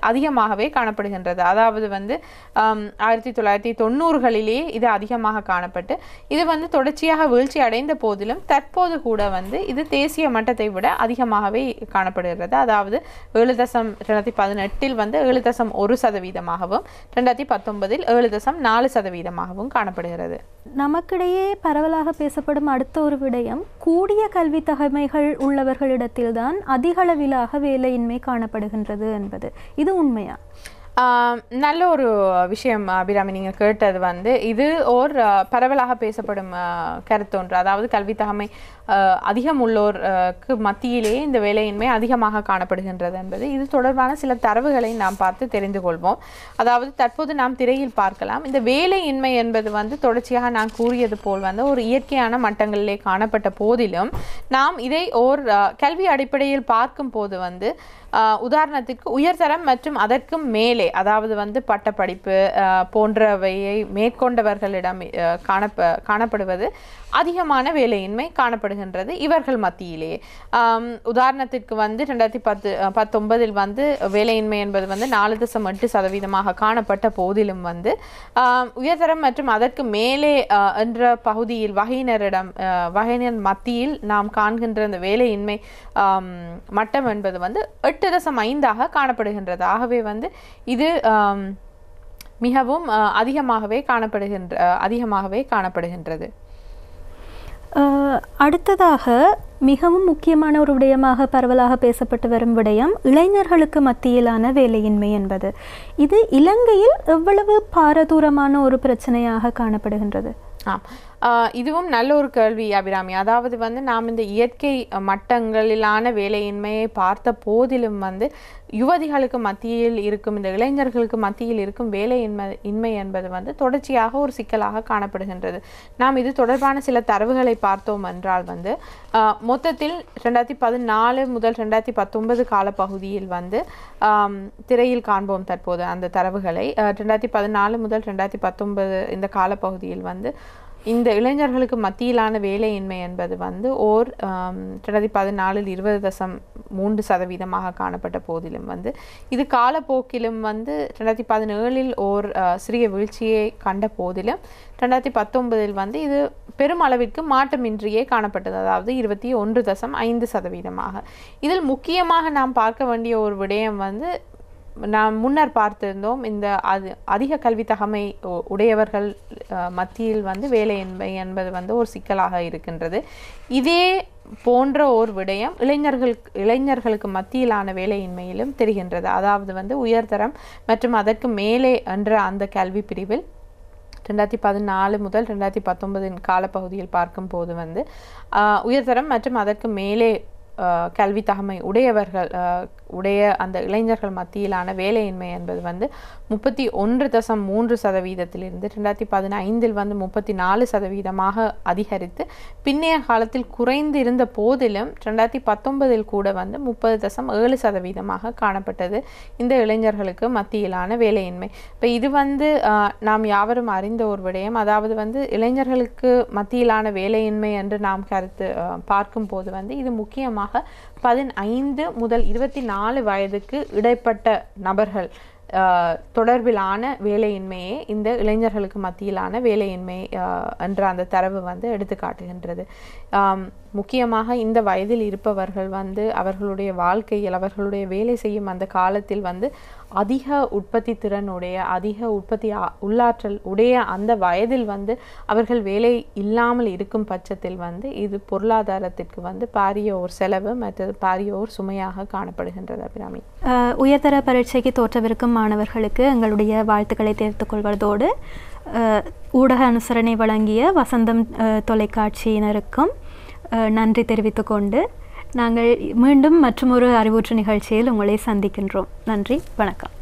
அதிகமாகவே காணப்படுகின்றது. அதாவது 1990களிலேயே இது அதிகமாக காணப்பட்டு இது தொடர்ச்சியாக வீழ்ச்சி அடைந்த போதிலும் தற்போது கூட இது தேசிய மட்டத்தை விட அதிகமாகவே காணப்படுகிறது. அதாவது 2018இல் 7.1%ஆகவும் 2019இல் 7.4%ஆகவும் காணப்படுகிறது. நமக்கிடையே பரவலாக பேசப்படும் அடுத்த ஒரு விடயம், கூடிய கல்வி தகமைகள் உள்ளவர்களிடத்தில்தான் அதிக அளவிலாக வேலையின்மை காணப்படுகின்றது என்பது. இது உண்மையா? நல்ல ஒரு விஷயம் அபிராமி நீங்கள் கேட்டது. இது ஓர் பரவலாக பேசப்படும் கருத்தொன்று. அதாவது கல்வி தகமை அதிகம் உள்ளோருக்கு மத்தியிலேயே இந்த வேலையின்மை அதிகமாக காணப்படுகின்றது என்பது. இது தொடர்பான சில தரவுகளை நாம் பார்த்து தெரிந்து கொள்வோம். அதாவது தற்போது நாம் திரையில் பார்க்கலாம். இந்த வேலையின்மை என்பது தொடர்ச்சியாக நான் கூறியது போல் ஒரு இயற்கையான மட்டங்களிலே காணப்பட்ட போதிலும் நாம் இதை ஓர் கல்வி அடிப்படையில் பார்க்கும் போது உதாரணத்திற்கு உயர்தரம் மற்றும் அதற்கும் மேலே, அதாவது வந்து பட்டப்படிப்பு போன்றவையை மேற்கொண்டவர்களிடம் காணப்படுவது அதிகமான வேலையின்மை காணப்படுகின்றது இவர்கள் மத்தியிலே. உதாரணத்திற்கு வந்து 2019 வந்து வேலையின்மை என்பது வந்து 4.8% காணப்பட்ட போதிலும் வந்து உயர்தரம் மற்றும் அதற்கு மேலே என்ற பகுதியில் வகையினர் மத்தியில் நாம் காண்கின்ற அந்த வேலையின்மை மட்டம் என்பது வந்து 8.5 காணப்படுகின்றது. ஆகவே வந்து இது மிகவும் அதிகமாகவே காணப்படுகின்றது. அடுத்ததாக மிகவும் முக்கியமான ஒரு விடயமாக பரவலாக பேசப்பட்டு வரும் விடயம் இளைஞர்களுக்கு மத்தியிலான வேலையின்மை என்பது. இது இலங்கையில் எவ்வளவு பாரதூரமான ஒரு பிரச்சனையாக காணப்படுகின்றது? இதுவும் நல்ல ஒரு கேள்வி அபிராமி. அதாவது வந்து நாம் இந்த இயற்கை மட்டங்களிலான வேலையின்மையை பார்த்த போதிலும் வந்து யுவதிகளுக்கு மத்தியில் இருக்கும், இந்த இளைஞர்களுக்கு மத்தியில் இருக்கும் வேலையின்மை என்பது வந்து தொடர்ச்சியாக ஒரு சிக்கலாக காணப்படுகின்றது. நாம் இது தொடர்பான சில தரவுகளை பார்த்தோம் என்றால் வந்து மொத்தத்தில் 2014 முதல் 2019 காலப்பகுதியில் வந்து திரையில் காண்போம் தற்போது அந்த தரவுகளை. 2014 முதல் 2019 இந்த காலப்பகுதியில் வந்து இந்த இளைஞர்களுக்கு மத்தியிலான வேலையின்மை என்பது வந்து 2014 20.3% காணப்பட்ட போதிலும் வந்து இது காலப்போக்கிலும் வந்து 2017 சிறிய வீழ்ச்சியை கண்ட போதிலும் 2019 வந்து இது பெருமளவிற்கு மாற்றமின்றியே காணப்பட்டது, அதாவது 21.5%. இதில் முக்கியமாக நாம் பார்க்க வேண்டிய ஒரு விடயம் வந்து நாம் முன்னர் பார்த்திருந்தோம், இந்த அதிக கல்வி தகமை உடையவர்கள் மத்தியில் வந்து வேலையின்மை என்பது வந்து ஒரு சிக்கலாக இருக்கின்றது. இதே போன்ற ஒரு விடயம் இளைஞர்களுக்கு மத்தியிலான வேலையின்மையிலும் தெரிகின்றது. அதாவது வந்து உயர்தரம் மற்றும் அதற்கு மேலே என்ற அந்த கல்வி பிரிவில் 2014 முதல் 2019 காலப்பகுதியில் பார்க்கும்போது வந்து உயர்தரம் மற்றும் அதற்கு மேலே கல்வி தகமை உடைய அந்த இளைஞர்கள் மத்தியிலான வேலையின்மை என்பது வந்து 31.3%-இலிருந்து 2015 வந்து 34% அதிகரித்து பின்னைய காலத்தில் குறைந்து இருந்த போதிலும் 2019 கூட வந்து 30.7% காணப்பட்டது இந்த இளைஞர்களுக்கு மத்தியிலான வேலையின்மை. இப்போ இது வந்து நாம் யாவரும் அறிந்த ஒரு விடயம். அதாவது வந்து இளைஞர்களுக்கு மத்தியிலான வேலையின்மை என்று நாம் பார்க்கும் போது வந்து இது முக்கியமாக 15 முதல் 24 வயதுக்கு இடைப்பட்ட நபர்கள் தொடர்பிலான வேலையின்மையே இந்த இளைஞர்களுக்கு மத்தியிலான வேலையின்மை என்ற அந்த தரவு வந்து எடுத்து காட்டுகின்றது. முக்கியமாக இந்த வயதில் இருப்பவர்கள் வந்து அவர்களுடைய வாழ்க்கையில் அவர்களுடைய வேலை செய்யும் அந்த காலத்தில் வந்து அதிக உற்பத்தி திறனுடைய அதிக உற்பத்தி உள்ளாற்றல் உடைய அந்த வயதில் வந்து அவர்கள் வேலை இல்லாமல் இருக்கும் பட்சத்தில் வந்து இது பொருளாதாரத்திற்கு வந்து பாரிய ஒரு செலவு மற்றது பாரிய ஒரு சுமையாக காணப்படுகின்றது. அபிராமி, உயர்தர பரீட்சைக்கு தோற்றவிருக்கும் மாணவர்களுக்கு எங்களுடைய வாழ்த்துக்களை தெரிவித்துக் கொள்வதோடு ஊடக அனுசரணை வழங்கிய வசந்தம் தொலைக்காட்சியினருக்கும் நன்றி தெரிவித்துக் கொண்டு நாங்கள் மீண்டும் மற்றொரு அறிவூற்று நிகழ்ச்சியில் உங்களை சந்திக்கின்றோம். நன்றி, வணக்கம்.